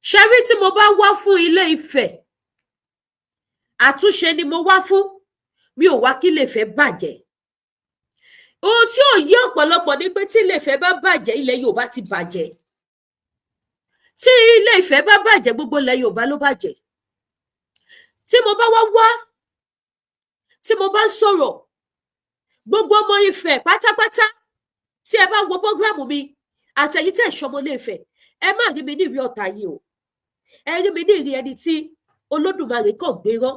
ṣẹ́rí tí mo bá wá fún Ilé Ifẹ̀ àtúnṣe ni mo wá fún, mi ò wá kí Ilé Ifẹ̀ bàjẹ́. Ohun tí ò yé ọ̀pọ̀lọpọ̀ ni pé tí Ilé Ifẹ̀ bá bàjẹ́ ilẹ̀ Yorùbá ti bàjẹ́. Tí Ilé Ifẹ̀ bá bàjẹ́ gbogbo ilẹ̀ Yorùbá ló bàjẹ́. Tí mo bá wá tí mo bá sọ̀rọ̀ gbogbo ọmọ Ifẹ̀ pátápátá tí ẹ bá wo prógrámù mi àtẹ̀yìn tẹ̀ ṣọmọ Ilé Ifẹ̀, ẹ má rí mi ní ìrí ọ̀tá yìí o, ẹ rí mi ní ìrí ẹni tí Olódùmarè kàn gbé rán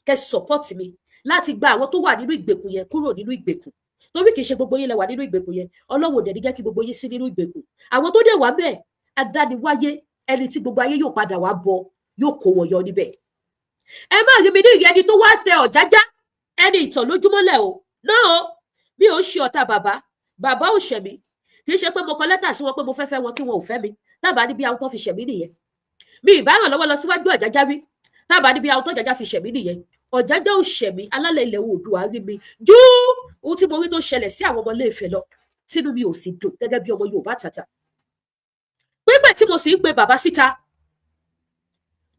kẹ́ support mi láti gba àwọn tó wà nínú ìgbèkùn yẹn kúrò nínú ìgbèkùn. Torí kì í ṣe gbogbo yín lẹ wà nínú ìgbèkùn yẹn, Ọlọ́run ò dẹ̀ ní jẹ́ kí gbogbo yín sí nínú ìgbèkùn. Àwọn tó dẹ̀ wà bẹ́ẹ̀ adániwáyé ẹni tí gbogbo ayé yóò padà wá bọ yóò kó wọn yọ níbẹ̀. Ẹ má rí mi ní ìrí ẹni tó wá tẹ Ọ̀jájá ẹni ìtàn lójúmọ́lẹ̀ o náà. Mi ò ṣe ọ̀tá bàbá ò ṣẹ̀mí, kì í ṣe pé mo kọ lẹ́tà sí wọn pé mo fẹ́ fẹ́ wọn tí wọn ò fẹ́ mi, tábà níbi àwọn tó fi ṣẹ̀mí nìyẹn. Mi ìbá ràn lọ́wọ́ lọ síwájú Ọ̀jájá rí, tábà níbi àwọn tó Ọ̀jájá fi ṣẹ̀mí nìyẹn. Ọ̀jájá ò ṣẹ̀mí, alálẹ̀ ilẹ̀ Oòduà rí mi ju ohun tí mo rí tó ṣẹlẹ̀ sí àwọn ọmọ Ilé Ifẹ̀ lọ, tínú mi ò sì dùn gẹ́gẹ́ bí ọmọ Yorùbá tàtà. Pípẹ́ tí mo sì ń pe bàbá síta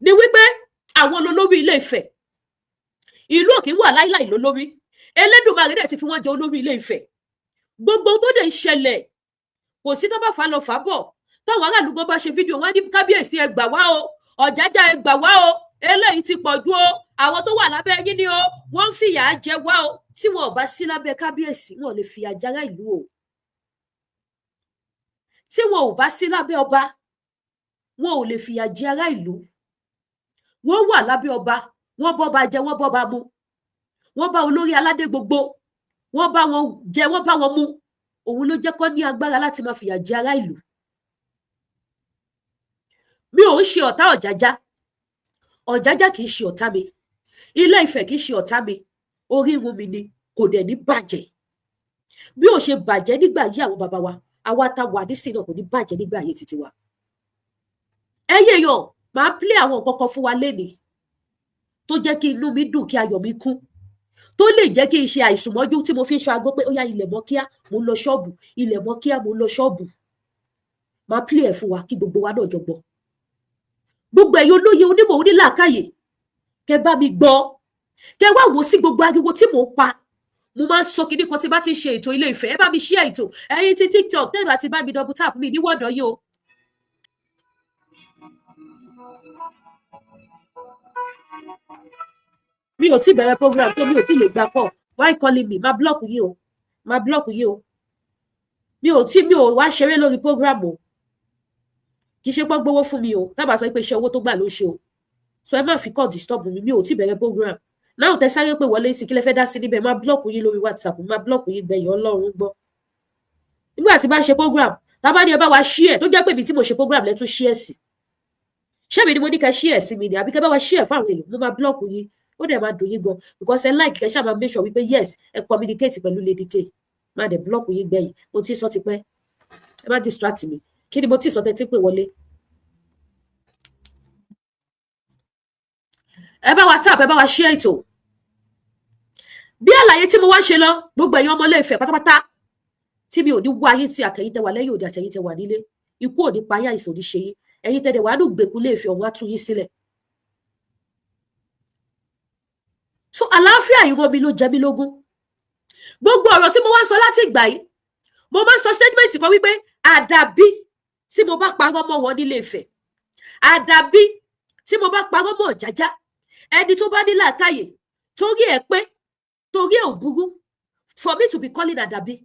ni wípé àwọn olórí Ilé Ifẹ̀, ìlú òkè wà láíláì lólórí, Elédùmarè dẹ̀ ti fi wọ́n jẹ olórí Ilé Ifẹ̀. Gbogbo tó dẹ̀ ń ṣẹlẹ̀ kò sí tó bá fà lọ fà bọ̀, táwọn aráàlú gan bá ṣe fídíò wọn ní kábíyèsí ẹ gbà wá o, Ọ̀jájá ẹ gbà wá o, eléyìí ti pọ̀ jù o, àwọn tó wà lábẹ́ yín ni o, wọ́n ń fìyà jẹ wá o. Tí wọn ò bá sí lábẹ́ kábíyèsí wọn ò lè fìyà jẹ ará ìlú o. Tí wọn ò bá sí lábẹ́ ọba wọn ò lè fìyà jẹ ará ìlú. Wọ́n wà lábẹ́ ọba, wọ́n bọ́ba jẹ, wọ́n bọ́ba mu, wọ́n bá olórí aládé gbogbo, wọ́n bá wọn jẹ, wọ́n bá wọn mu. Òun ló jẹ́ kó ní agbára láti máa fìyà jẹ ará ìlú. Mi ò ń ṣe ọ̀tá Ọ̀jájá, Ọ̀jájá kì í ṣe ọ̀tá mi, Ilé Ifẹ̀ kì í ṣe ọ̀tá mi, orírun mi ni, kò dẹ̀ ní bàjẹ́. Bí ó ṣe bàjẹ́ nígbà ayé àwọn bàbá wa, àwa tá wà nísìnyí náà kò ní bàjẹ́ nígbà ayé títí wa. Ẹyẹ yàn máa play àwọn nǹkan kan fún wa lénìí tó jẹ́ kí inú mi dùn, kí ayọ̀ mi kún, tó lè jẹ́ kí n ṣe àìsùn mọ́jú tí mo fi ń ṣọ agbó pé ó yá ilẹ̀ mọ́ kíá mo ń lọ ṣọ́ọ̀bù, ilẹ̀ mọ́ kíá mo ń lọ ṣọ́ọ̀bù. Máa play ẹ̀ fún wa kí gbogbo wa náà jọ gbọ́. Gbogbo ẹ̀yin olóye onímọ̀ onílàákàyè kẹ́ bá mi gbọ́, kẹ́ wá wò sí gbogbo ariwo tí mò ń pa. Mo máa ń sọ kíní kan tí bá ti ń ṣe ètò Ilé Ifẹ̀, ẹ bá mi share ètò. Ẹ̀yin tí TikTok tẹ́ bá ti bá mi double tap mi ní wọ́dọ̀ yìí o. Mi ò tí bẹ̀rẹ̀ program tó mi ò tí lè gbà pọ̀. Why calling me? Máa block yìí o. Máa block yìí o. Mi ò wá ṣeré lórí program o. Kì í ṣe pọ́ gbowó fún mi o. Tábà sọ pé iṣẹ́ owó tó gbà ló ṣe o. So ẹ má fi call disturb mi. Mi ò tí bẹ̀rẹ̀ program. Náà tẹ sáré pé wọlé sí kí lẹ fẹ́ dá sí níbẹ̀. Máa block yìí lórí WhatsApp. Máa block yìí gbẹ̀yìn Ọlọ́run gbọ́. Nígbà tí bá ṣe program, tábà ní ẹ bá wa share tó jẹ́ pé ibi tí mo ṣe program lẹ tún share sí. Ṣé mi ni mo ní ká share sí mi ni àbí kẹ́ bá wa share fún àwọn èèyàn. Mo máa block yìí. Ó dẹ̀ máa dùn yín gan because ẹ like kẹ́ ṣáà máa make sure wípé yes ẹ communicate pẹ̀lú Lady K. Má dẹ̀ block yín gbẹ̀yìn. Mo ti sọ ti pẹ́. Ẹ má distract mi. Kí ni mo ti sọ tẹ́ tí pé wọlé? Ẹ bá wa tap, ẹ bá wa share ètò. Bí àlàyé tí mo wá ṣe lọ, gbogbo ẹ̀yin ọmọ Ilé Ifẹ̀ pátápátá tí mi ò ní wá yín tí àtẹ̀yìn tẹ wà lẹ́yìn òde àtẹ̀yìn tẹ wà nílé. Ikú ò ní pa yín, àìsàn ò ní ṣe yín. Ẹ̀yin tẹ dẹ̀ wà nù gbèkú Ilé Ifẹ̀ ọ̀hún á tú yín sílẹ̀. So àlàáfíà ìran mi ló jẹ mí lógún. Gbogbo ọ̀rọ̀ tí mo wá sọ láti ìgbà yìí, mo máa sọ statement kan wípé àdàbí tí mo bá parọ́ mọ́ wọn nílé Ifẹ̀, àdàbí tí mo bá parọ́ mọ́ Ọ̀jájá, ẹni tó bá ní làákàyè torí ẹ̀ pé torí ẹ̀ ò burú for me to be calling àdàbí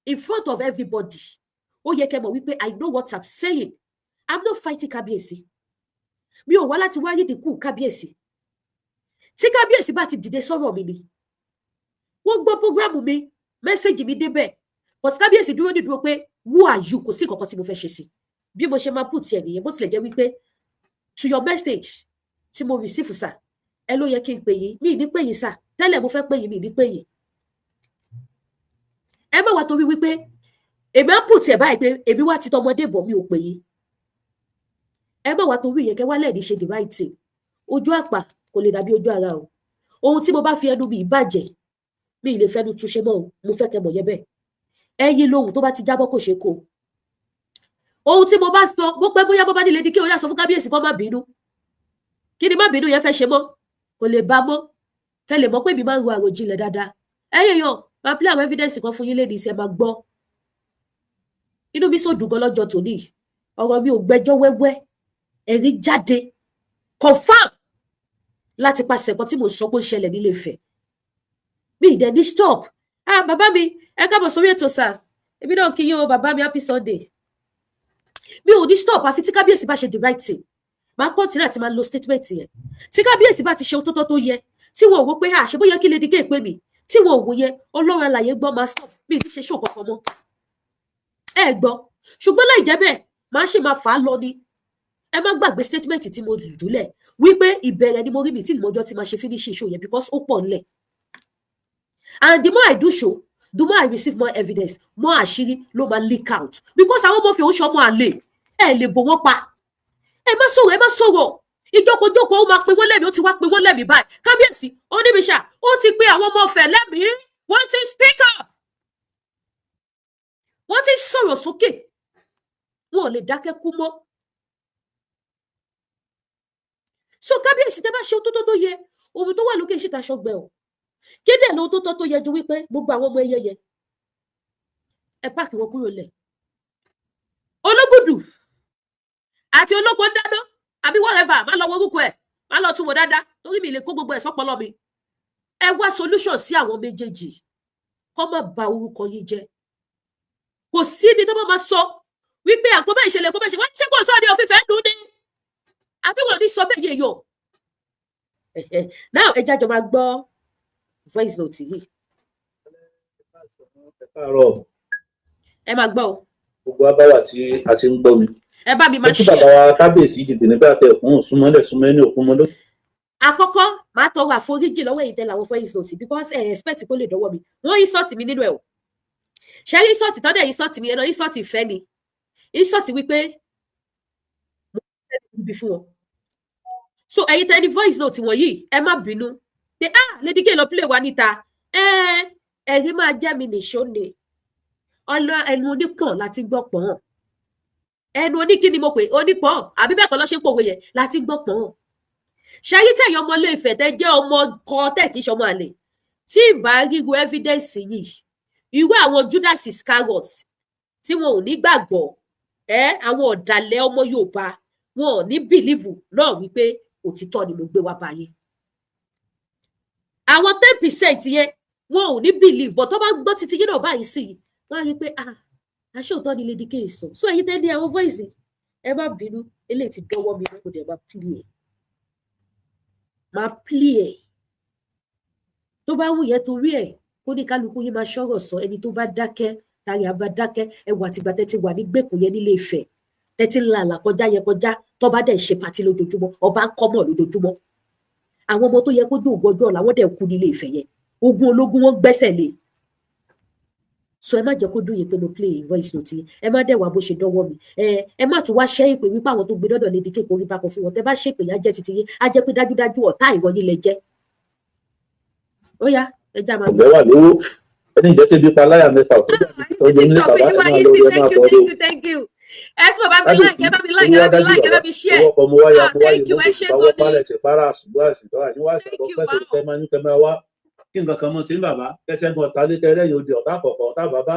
in front of everybody. Ó yẹ kẹ́ mọ̀ wípé I know what I'm saying. I'm not fighting kábíyèsí. Mi ò wá láti wá rí ìdínkù kábíyèsí. Tí kábíyèsí bá ti dìde sọ̀rọ̀ mi ni wọ́n gbọ́ program mi, mẹ́sẹ̀gì mi débẹ̀, but kábíyèsí dúró nídúró pé who are you? Kò sí kankan tí mo fẹ́ ṣe sí. Bí mo ṣe máa put ẹ̀ nìyẹn, bó tilẹ̀ jẹ́ wípé to your message tí mo receive sà, ẹ ló yẹ kí n pè yín, mi ní pè yín sà, tẹ́lẹ̀ mo fẹ́ pè yín, mi ní pè yín. Ẹ má wá torí wípé èmi á put ẹ̀ báyìí pé èmi wá ti tọmọdé bọ̀ mi ò pè yín. Ẹ má wá torí ìyẹn kẹ́ wá lẹ́ẹ̀dí ṣe the right thing. Ojú àpá kò lè dàbí ojú ara o. Ohun tí mo bá fi ẹnu mi ìbàjẹ́ mi lè fẹ́nu túnṣe mọ́ o. Mo fẹ́ kẹ́ mọ̀ yẹ bẹ́ẹ̀. Ẹyin lóhùn tó bá ti jábọ́ kò ṣe kó. ohun tí mo bá sọ bó pẹ́ bóyá bó bá ní Lady K ó yá sọ fún kábíyèsí kó má bínú kí ni má bínú yẹn fẹ́ ṣe mọ́ kò lè bá mọ́ kẹ́ lè mọ̀ pé mi máa ń ro àròjinlẹ̀ dáadáa ẹ̀yin yàn máa play àwọn evidence kan fún yín lady ṣe máa gbọ́ inú mi sọ dùn gan lọ́jọ́ tòní ọ̀rọ̀ mi ò gbẹ́jọ́ wẹ́wẹ́ ẹ̀rí jáde confam láti pàṣẹ kan tí mo sọ pé ó ṣẹlẹ̀ nílé Ifẹ̀ mi ìdẹ ní stop bàbá mi ẹ káàbọ̀ sórí ètò sà èmi náà kí yín o bàbá mi happy Sunday mi ò ní stop àfi tí kábíyèsí bá ṣe the right thing máa kọ́ntínú àti máa lo statement yẹn tí kábíyèsí bá ti ṣe ohun tó yẹ tí wọn ò wò pé ṣe bóyá kí Lady K pè mí tí wọn ò wò yẹ Ọlọ́run àlàyé gbọ́ máa stop mi ní ṣe ṣó kankan mọ́ ẹ gbọ́ ṣùgbọ́n láì jẹ́ bẹ́ẹ̀ máa ṣe máa fà á lọ ni ẹ má gbàgbé statement tí mo jùlẹ̀ wípé ìbẹ̀rẹ̀ ni mo rí mi tí ìmọ̀jọ́ ti máa ṣe finish show yẹn because ó pọ̀ nílẹ̀ and the more I do show the more I receive more evidence more àṣírí ló máa leak out because àwọn ọmọ fi òun ṣọmọ àlè ẹ lè bò wọ́n pa ẹ má sọ̀rọ̀ ìjókòójókòó ó máa pe wọ́n lẹ́mìí ó ti wá pe wọ́n lẹ́mìí báyìí kábíyèsí oníbìṣà ó ti pe àwọn ọmọ ọ̀fẹ́ lẹ́mìí wọ́n ti speak up wọ́n ti sọ̀rọ̀ sókè wọn ò lè dákẹ́ kú mọ́ so kábíyèsí tẹ́ bá ṣe ohun tó yẹ ohun tó wà lókè ṣìta ṣọgbẹ́ o kí dẹ̀ lóhun tó yẹ ju wípé gbogbo àwọn ọmọ ẹyẹ ẹ páàkì wọn kúrò lẹ̀ ológùdù àti olóko dáná àbí whatever má lọ worúkọ ẹ má lọ tún wò dáadáa torí mi lè kó gbogbo ẹ sọpọlọ mi ẹ wá solution sí àwọn méjèèjì kó má bà orúkọ yìí jẹ́ kò sí ibi tó bá máa sọ wípé àkóbá ìṣẹ̀lẹ̀ kó bá ṣe wọ́n ṣe kó sọ ní òfìfẹ́ dùn ní àbí wọn ní sọ bẹ́ẹ̀ yẹ yọ náà ẹ jájọ máa gbọ́ voice note yìí ẹ máa gbọ́ o. gbogbo abáwà tí a ti ń gbọ́ mi ẹ bá mi máa ṣe bàbá wa kábíyèsí ìdìbò nígbà tẹ ẹkún súnmọ́lẹ̀ súnmọ́ ẹni òkun mọ́ ló. àkọ́kọ́ máa tọrọ àforíjì lọ́wọ́ èyí tẹ làwọn voice note because ẹ expect kó lè dọ́wọ́ mi wọ́n insult mi nínú ẹ̀ o ṣe insult tọ́dẹ̀ insult mi ẹ̀nà insult ìfẹ́ ni insult wípé mo fẹ́ ibi fún wọn so ẹ̀yin tẹ ní voice note wọ̀nyí ẹ má bínú pé Lady K lọ play wa níta ẹ̀rí máa jẹ́ mi nìṣó ni ọlọ ẹnu onípọ̀n láti gbọ́ pọ̀n ẹnu oníkíni mo pè onípọ̀n àbí bẹ́ẹ̀ kọ́ lọ́ ṣe ń pòwe yẹn láti gbọ́ pọ̀n ṣayí tẹ̀yìn ọmọ Ilé Ifẹ̀ tẹ́ jẹ́ ọmọ kan tẹ̀ kí ṣọmọ àlè tí ìbá ríru evidence yìí irú àwọn Judas Iscariot tí wọn ò ní gbàgbọ́ àwọn ọ̀dàlẹ̀ ọmọ Yorùbá wọn ò ní bìlíìfù náà wípé òtítọ́ ni mo gbé wá báyé àwọn 10% yẹn wọn ò ní bìlíìfù bọ̀ tó bá gbọ́ títí yín náà báyìí sí i wọ́n á rí i pé aṣóòótọ́ ni Lady K sọ so ẹ̀yin tẹ́ ní àwọn voice ẹ má bínú eléyìí ti dọ́wọ́ mi lọ́kùn dẹ̀ máa play ẹ̀ tó bá wù yẹn torí ẹ̀ kó ní kálukú yín máa ṣọ́rọ̀ sọ ẹni tó bá dákẹ́ tàrí àbá dákẹ́ ẹwà àtìgbà tẹ́tí wà ní gbèkùn yẹn nílé Ifẹ̀ tẹ́tí ńlá àlà kọjá yẹn kọjá tó bá dẹ̀ ṣe pàtí lójoojúmọ́ ọba ń kọ́ mọ̀ lójoojúmọ́ àwọn ọmọ tó yẹ kó dùn ògbọ́jọ́ làwọn dẹ̀ kú nílé Ifẹ̀ yẹn ogun ológun wọn gbẹ́sẹ̀ lé so ẹ má jẹ́ kó dùn yín pé mo play voice note ẹ má dẹ̀ wá bó ṣe dọ́wọ́ mi ẹ má tún wá ṣẹ́ ìpè wípé àwọn tó gbé dọ́dọ̀ Lady K kò rí bákan fún wọn tẹ bá ṣèpè yá jẹ́ titi yín á jẹ́ pé dájúdájú ọ̀tá ìwọ yín lẹ jẹ́ ó yá ẹ já máa gbé. ọ̀gbẹ́ wà lówó ẹni ìjẹ́ kébi pa láyà mẹ́fà ọjọ́ nílé bàbá ẹ máa lórí ẹ máa bọ́ lórí. ẹ tí bàbá mi láì kẹ́ bá mi láì kẹ́ bá mi láì kẹ́ bá mi ṣí ẹ̀ thank you ẹ ṣe tó ní. kí nǹkan kan mọ̀ sí bàbá kẹ́tẹ́gbọ̀n ọ̀tá lé tẹ́lẹ̀yìn odi ọ̀tá àkọ́kọ́ ọ̀tá bàbá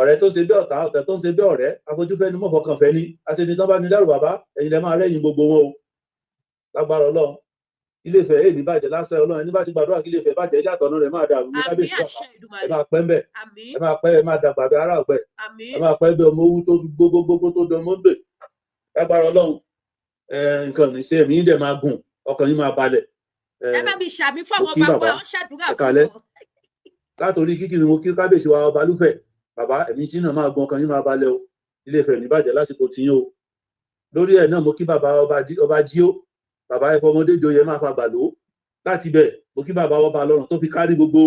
ọ̀rẹ́ tó ṣe bí ọ̀tá ọ̀tẹ̀ tó ń ṣe bí ọ̀rẹ́ afojúfẹ́ ni mọ̀fọ́kànfẹ́ ni aṣèǹtàn bá ní dárò bàbá ẹ̀yin lẹ́ máa rẹ́yìn gbogbo wọn o lágbára Ọlọ́run Ilé Ifẹ̀ èyí ní bàjẹ́ lásán Ọlọ́run ẹni bá ti gbàdúrà kí Ilé Ifẹ̀ bàjẹ́ ilé àtọ̀nà rẹ̀ máa dàrú ní kábíyèsí bàbá ẹ máa pẹ́ ń bẹ̀ ẹ máa pẹ́ ẹ máa dàgbà bí ara ọ̀gbẹ́ ẹ máa pẹ́ bí ọmọ owó tó gbogbo tó dán mọ́ ń bè lágbára Ọlọ́run nǹkan ní ṣe èmi dẹ̀ máa gùn ọkàn yín máa balẹ̀. ẹ bá mi ṣàmì fáwọn bàbá ọ ṣàdúrà fún wọn. látòrí kíkì ni mo kí kábíyèsí wa ọba lúfẹ̀ bàbá ẹ̀mí tí náà máa gbọ́n ọkàn yín máa balẹ̀ o Ilé Ifẹ̀ ní bàjẹ́ lásìkò tiyín o lórí ẹ̀ náà mo kí bàbá ọba jíó bàbá ẹ̀fọ́ ọmọdé joyè máa fa gbàló láti bẹ̀ mo kí bàbá ọba lọ́rùn tó fi kárí gbogbo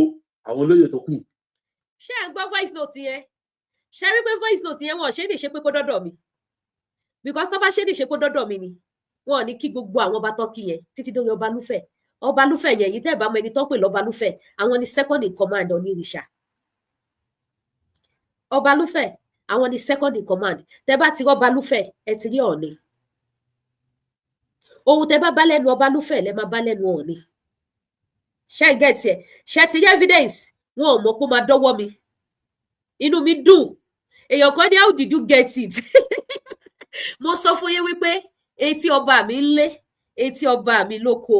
àwọn olóyè tó kù. ṣé ẹ gbọ́ voice note yẹn ṣe rí pé voice note yẹn wọn ṣe ní ṣe pé kó dọ́dọ̀ mi because tó bá ṣe ní ṣe kó dọ́dọ̀ mi ni wọn ò ní kí gbogbo àwọn ọba tọ́kì yẹn títí dórí ọba lúfẹ̀ yẹn yìí tẹ́ ẹ̀ bá mọ ẹni tó ń pè lọ́ba lúfẹ̀ àwọn ni second in command onírìṣà ọba lúfẹ̀ àwọn ni second in command tẹ́ bá ti rí Ọbalúfẹ̀ ẹ ti rí Ọọ̀ni ohun tẹ́ bá bá lẹ́nu Ọbalúfẹ̀ lẹ máa bá lẹ́nu Ọọ̀ni ṣé get ẹ ṣé ti rí evidence wọn ò mọ̀ pé ó máa dọ́wọ́ mi inú mi dùn èèyàn kan ní how did you get it mo sọ fún yín wípé etí ọba mi ń lé etí ọba mi lóko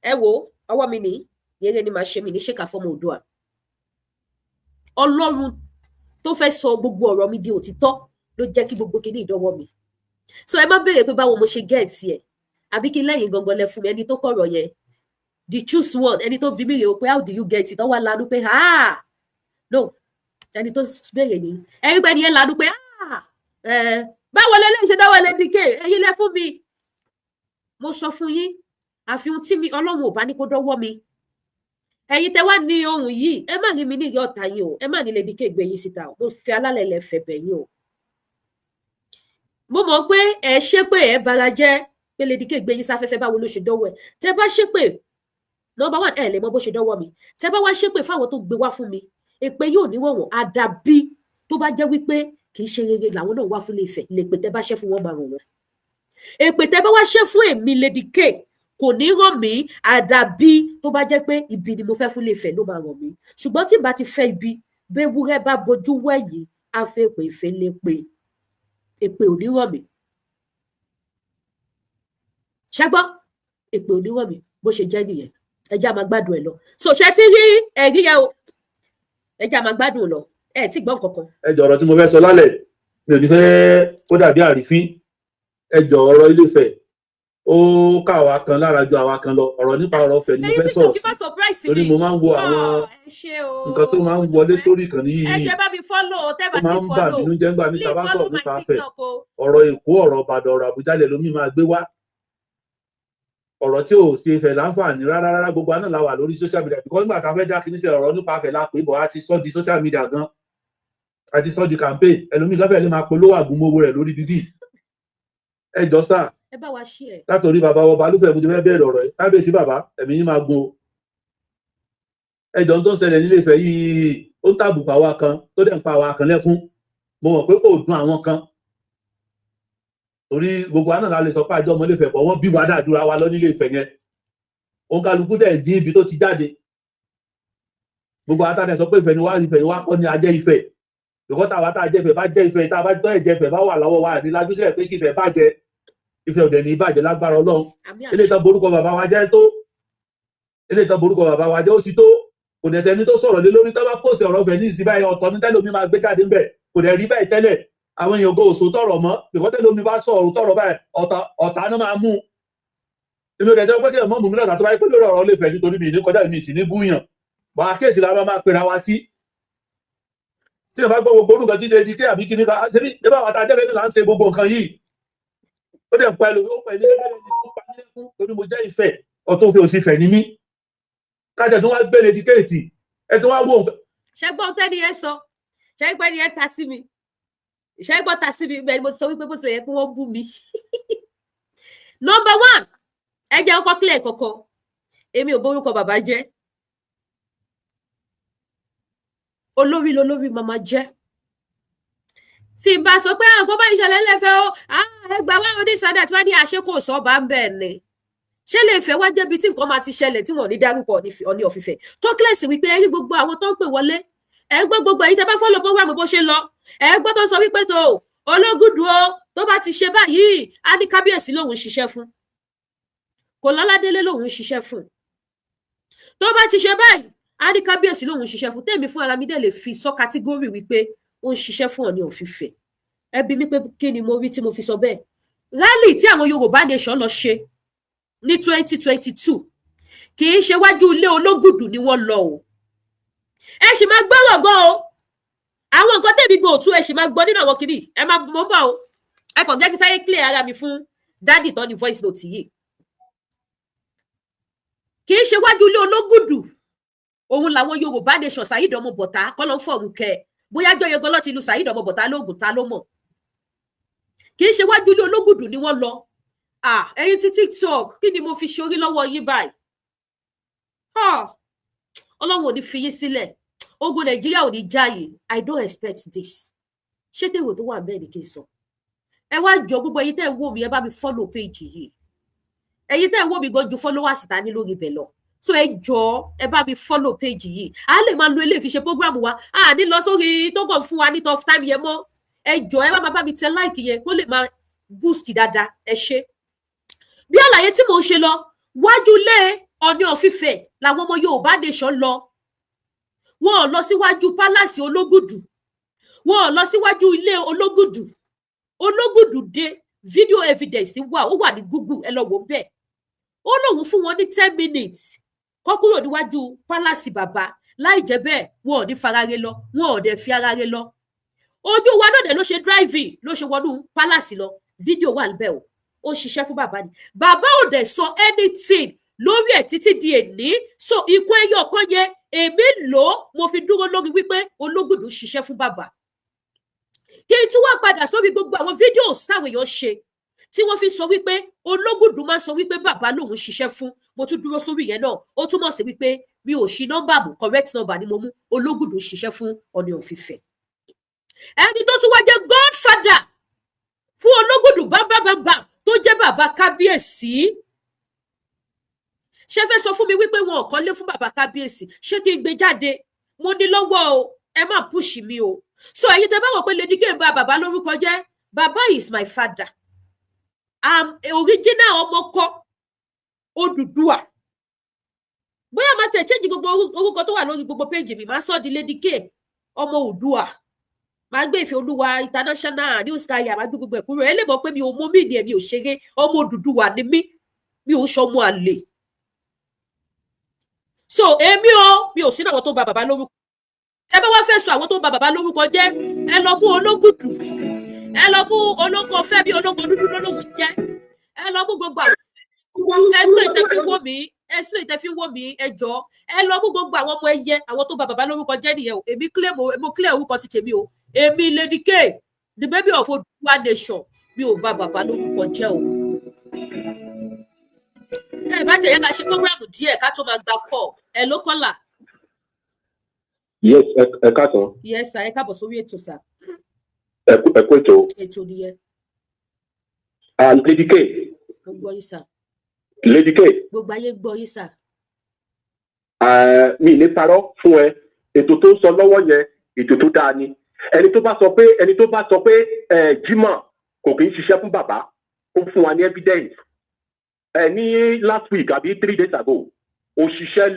ẹ wo ọwọ́ mi ní yẹrẹ ni màá ṣe mi ní ṣèkà fọmọ Oòduà Ọlọ́run tó fẹ́ sọ gbogbo ọ̀rọ̀ mi di òtítọ́ ló jẹ́ kí gbogbo kinní ìdọ́wọ́ mi so ẹ má béèrè pé báwo mo ṣe get ẹ àbí kí lẹ́yìn gangan lẹ fún mi ẹni tó kọ̀rọ̀ yẹn the choose one ẹni tó bí mi rè o pé how do you get it ọwọ́ lanu pé no ẹni tó béèrè ní ẹni pé ẹni yẹn lanu pé báwo lẹ́lẹ́yìn ṣe dáwọ́ lẹ́díkè ẹ̀yin lẹ fún mi mo sọ fún yín àfihàn tí mi Ọlọ́run ò bá ní kó dọ́wọ́ mi ẹ̀yin tẹ́ wá ní ohun yìí ẹ má rí mi ní ìyá ọ̀tá yín o ẹ má ní Lédìkè gbé yín síta o mo fi alálẹ̀ lẹ fẹ̀bẹ̀ yín o mo mọ̀ pé ẹ ṣépè ẹ bara jẹ́ pé Lédìkè gbé yín sáfẹ́fẹ́ báwo ló ṣe dọ́wọ́ ẹ tẹ́ bá ṣépè number one ẹ lè mọ bó ṣe dọ́wọ́ mi tẹ́ bá wá ṣépè fáwọn tó gbé wá fún mi èpè yóò ní wọ̀wọ̀n àdàbí tó bá jẹ́ wípé kì í ṣe rere làwọn náà wá fún Ilé-Ifẹ̀ lèpè tẹ́ bá ṣẹ́ fún wọn máa ràn wọ́n èpè tẹ́ bá wá ṣẹ́ fún èmi Lédìkè kò ní ràn mí àdàbí tó bá jẹ́ pé ibi ni mo fẹ́ fún Ilé-Ifẹ̀ ló máa ràn mí ṣùgbọ́n tí bá ti fẹ́ ibi béwúrẹ́ bá bojú wẹ̀yìn á fẹ́ pè ìfẹ́ lé pé èpè ò ní ràn mí ṣẹ́gbọ́n èpè ò ní ràn mí bó ṣe jẹ́ nìyẹn ẹjẹ́ a máa gbádùn ẹ lọ so ṣe ti rí ẹ̀rí yẹn o ẹjẹ́ a máa gbádùn lọ ẹ ti gbọ́ nǹkan kan. ẹ jọ ọ̀rọ̀ tí mo fẹ́ sọ lálẹ́ mi ò ní fẹ́ kó dàbí àrífín ẹ jọ ọ̀rọ̀ Ilé-Ifẹ̀ ó ká àwa kan lára ju àwa kan lọ ọ̀rọ̀ nípa ọ̀rọ̀ Ifẹ̀ ni mo fẹ́ sọ̀rọ̀ sí torí mo máa ń wo àwọn nǹkan tó máa ń wọlé sórí ìkànnì yìí ó máa ń bà nínú jẹ́ ńgbà níta bá sọ̀rọ̀ nípa Ifẹ̀ ọ̀rọ̀ Èkó ọ̀rọ̀ Ìbàdàn ọ̀rọ̀ Àbújá lẹ̀ lómi máa gbé wá ọ̀rọ̀ tí ò ṣe Ifẹ̀ láǹfààní rárá gbogbo àná la wà lórí social media because nígbà tá a fẹ́ dá kí ní ṣe ọ̀rọ̀ nípa Ifẹ̀ la pè bọ̀ a ti sọ di social media gan a ti sọ di campaign ẹlòmíì gáfẹ́ lè máa polówó àgúnmọ́wó rẹ̀ lórí bíbí ẹ jọ sáà ẹ bá wa ṣí ẹ látòrí bàbá Ọbalúfẹ̀ mo ti fẹ́ bẹ̀rẹ̀ ọ̀rọ̀ yìí kábíyèsí bàbá ẹ̀mí yín máa gun ẹjọ́ tó ń ṣẹlẹ̀ nílé Ifẹ̀ yìí ó ń tàbùkù àwa kan tó dẹ̀ ń pa àwa kan lẹ́kún mo mọ̀ pé kò dùn àwọn kan torí gbogbo àná la lè sọ pé àjọ ọmọ Ilé-Ifẹ̀ pọ̀ wọ́n bí wa dáadúrà wa lọ nílé Ifẹ̀ yẹn òun kálukú dẹ̀ dín ibi tó ti jáde gbogbo àtàdé sọ pé Ifẹ̀ ni wá kọ́ ni ajẹ́ Ifẹ̀ ìkọ́ táwa tá a jẹ́ Ifẹ̀ bá jẹ́ Ifẹ̀ tá a bá tọ́ ẹ̀jẹ̀ Ifẹ̀ bá wà lọ́wọ́ wa ní lajú sílẹ̀ pé kí Ifẹ̀ bàjẹ́ Ifẹ̀ òdẹ̀ ní ìbàjẹ́ lágbára Ọlọ́run eléyìí tán borúkọ bàbá wa jẹ́ tó eléyìí tán borúkọ bàbá wa jẹ́ ó ti tó kò dẹ̀ tẹni tó sọ̀rọ̀ lé lórí tó bá pòsè ọ̀rọ̀ Ifẹ̀ ní ìsìn báyìí ọ̀tọ̀ ní tẹ́lómi máa gbé jáde ńbẹ̀ kò dẹ̀ rí báyìí tẹ́lẹ̀ àwọn èèyàn go òsò tọ̀rọ̀ mọ́ ìkọ́ tẹ́lómi bá sọ̀rọ̀ tọ̀rọ̀ báyìí ọ̀tá náà máa mú èmi ò dẹ̀ jẹ́ pé kí ọmọ mú mi lọ́nà tó bá yẹ pé lórí ọ̀rọ̀ Ilé-Ifẹ̀ nítorí mi ní kọjá mi ìtì ní búyàn bọ́ àkéèsì la máa pera wa sí tí ẹ bá gbọ́ gbogbo orúkọ jíjẹ di ké àbí kíní ká ṣe bí ẹ bá wà tá a jẹ́ bẹ́ẹ̀ là ń ṣe gbogbo nǹkan yìí ó dẹ̀ pẹ̀lú ó pẹ̀lú ẹgbẹ́ tó pa nílẹ̀ fún torí mo jẹ́ Ifẹ̀ ọ̀tún fi òsì Ifẹ̀ ní mí kájà tó wá gbé Lédìkè ẹ tó wá wò nǹkan. ṣẹ́gbọ́n tẹ́ni ẹ sọ ṣẹ́gbọ́n ni ẹ ta sí mi ṣẹ́gbọ́n ta sí mi bẹ́ẹ̀ ni mo ti sọ wípé bó ṣe yẹ kí wọ́n bú mi. Number one ẹ jẹ́ ọkọ kílẹ̀ kọ̀ọ̀kan èmi ò borúkọ bàbá jẹ́ olórí lolórí màmá jẹ́ tí n bá sọ pé àwọn kan bá ìṣẹ̀lẹ̀ ńlẹ̀fẹ̀ o ẹgbà wá ní sádà tí wọ́n ní àṣekò sọ́ọ̀bà ń bẹ̀ ni ṣé lè fẹ́ wá débi tí nǹkan máa ti ṣẹlẹ̀ tí wọ́n ní dárúkọ Ọọ̀ni of Ifẹ̀ tó kílẹ̀sì wípé ẹ rí gbogbo àwọn tó ń pè wọlé ẹ gbọ́ gbogbo èyí tẹ́ bá fọ́lọ́ program bó ṣe lọ ẹ gbọ́ tó sọ wípé tó Ológùdù o tó bá ti ṣe báyìí á ní kábíyèsí lòun ṣiṣẹ́ fún kò lọ́ládélé lòun ṣiṣẹ́ fún tó bá ti ṣe báyìí á ní kábíyèsí lòun ṣiṣẹ́ fún tèmi fún ara mi dẹ̀ lè fi sọ kátígórì wípé ó ń ṣiṣẹ́ fún Ọọ̀ni of Ifẹ̀ ẹ bi mí pé kí ni mo rí tí mo fi sọ bẹ́ẹ̀ rálì tí àwọn Yorùbá nation lọ ṣe ní 2022 kì í ṣe wájú ilé Ológùdù ni wọ́n lọ o ẹ sì máa gbọ́rọ̀ gan o àwọn nǹkan tẹ̀mí gan òtún ẹ sì máa gbọ́ nínú àwọn kìíní ẹ máa mọ́ bọ̀ o ẹ kàn jẹ́ kí sáyé clear ara mi fún dádì tán ní voice note yìí kì í ṣe wájú ilé Ológùdù òun làwọn Yorùbá nation Saheed ọmọ Bọ̀tá kọ́ ló ń fọ̀rùn kẹ bóyá jọ yẹn gan lọ́ọ́ ti lu Saheed ọmọ Bọ̀tá lóògùn ta ló mọ̀ kì í ṣe wájú ilé Ológùdù ni wọ́n lọ ẹ̀yin tí TikTok kí ni mo fi ṣorí lọ́wọ́ yín báyìí Ọlọ́run ò ní fi yín sílẹ̀ ogun Nàìjíríà ò ní jáyè. I don't expect this. Ṣé tèrò tó wà bẹ́ẹ̀ ni kí n sọ? Ẹ wá jọ gbogbo ẹ̀yin tẹ́ ń wò mí, ẹ bá mi follow page yìí. Ẹ̀yin tẹ́ ń wò mí gan ju followers ta ní lórí ibẹ̀ lọ. So ẹ jọ ẹ bá mi follow page yìí. A lè máa lo eléyìí fi ṣe program wa. A ní lọ sórí tó kàn fún wa ní tough time yẹn mọ́. Ẹ jọ ẹ bá mi tẹ like yẹn kó lè máa boost dáadáa. Ẹ ṣé. Bí àlàyé tí mo ṣe lọ, wájú lé Ọọ̀ni of Ifẹ̀ làwọn ọmọ Yorùbá nation lọ. Wọ́n ò lọ síwájú palace Ológùdù. Wọ́n ò lọ síwájú ilé Ológùdù. Ológùdù dé video evidence wà, ó wà ní Google, ẹ lọ wò bẹ́ẹ̀. Ó lóun fún wọn ní 10 minutes. Kó kúrò níwájú palace bàbá. Láì jẹ́ bẹ́ẹ̀, wọn ò ní farare lọ, wọn ò dẹ̀ fi arare lọ. Ojú wa náà dẹ̀ ló ṣe driving, ló ṣe wọnú palace lọ. Video wà níbẹ̀ o. Ó ṣiṣẹ́ fún bàbá ni. Bàbá ò dẹ̀ sọ anything lórí ẹ̀ títí di èní. So ikú ẹyọ kan yẹ èmi lò mo fi dúró lórí wípé Ológùdù ṣiṣẹ́ fún bàbá. Kí n tún wá padà sórí gbogbo àwọn videos táwọn èèyàn ṣe tí wọ́n fi sọ wípé Ológùdù máa sọ wípé bàbá lòun ṣiṣẹ́ fún. Mo tún dúró sórí yẹn náà. Ó túmọ̀ sí wípé mi ò ṣí nọ́mbà mú, correct number ni mo mú. Ológùdù ṣiṣẹ́ fún Ọọ̀ni of Ifẹ̀. Ẹni tó tún wá jẹ́ godfather fún Ológùdù bámbámbám tó jẹ́ bàbá kábíyèsí. Ṣé fẹ́ sọ fún mi wípé wọn ò kọ́lé fún bàbá kábíyèsí? Ṣé kí n gbé jáde? Mo ní lọ́wọ́ o, ẹ má push mi o. So ẹ̀yin tẹ́ bá wò pé Lady K ń ba bàbá lórúkọ jẹ́, bàbá is my father. I'm original ọmọkọ Odùduwà. Bóyá máa tẹ̀ change gbogbo orúkọ tó wà lórí gbogbo page mi, máa sọ di Lady K ọmọ Oòduà. Máa gbé Ìfẹ́ Olúwa international news kaya, máa gbé gbogbo ẹ̀ kúrò. Ẹ lè mọ̀ pé mi ò mọ mí ni èmi ò ṣeré, ọmọ Odùduwà ni mí. Mi ò ṣọmọ àlè. So mi ò sí náà àwọn tó ba bàbá lórúkọ. Ẹ bá wá fẹ́ sọ àwọn tó ba bàbá lórúkọ jẹ́, ẹ lọ mú Ológùdù. Ẹ lọ mú olóko fẹ́ bí olóko dúdú lólóhùn jẹ́. Ẹ lọ mú gbogbo àwọn ẹ̀sùn ìtẹ́fí wò mí ẹjọ́. Ẹ lọ mú gbogbo àwọn ọmọ ẹyẹ, àwọn tó ba bàbá lórúkọ jẹ́ nìyẹn o. Èmi mo clear orúkọ ti tèmi o. Èmi Lady K, the baby of Oòduà nation, mi ò ba bàbá lórúkọ jẹ́ o. Ẹ bá tẹ̀yẹ ká ṣe program díẹ̀ ká tó máa gba call. Ẹ ló kọ́là. Yes, ẹ káàsán. Yes sir, ẹ káàbọ̀ sórí ètò sir. Ẹ kú ètò. Ètò nìyẹn. Lady K. Gbogbo yín sir. Lady K. Gbogbo ayé gbọ́ yín sir. Mi ní parọ́ fún ẹ, ètò tó ń sọ lọ́wọ́ yẹn, ètò tó dáa ni. Ẹni tó bá sọ pé Jimoh kò kì í ṣiṣẹ́ fún bàbá, ó fún wa ní evidence. Ní last week àbí 3 days ago, ó ṣiṣẹ́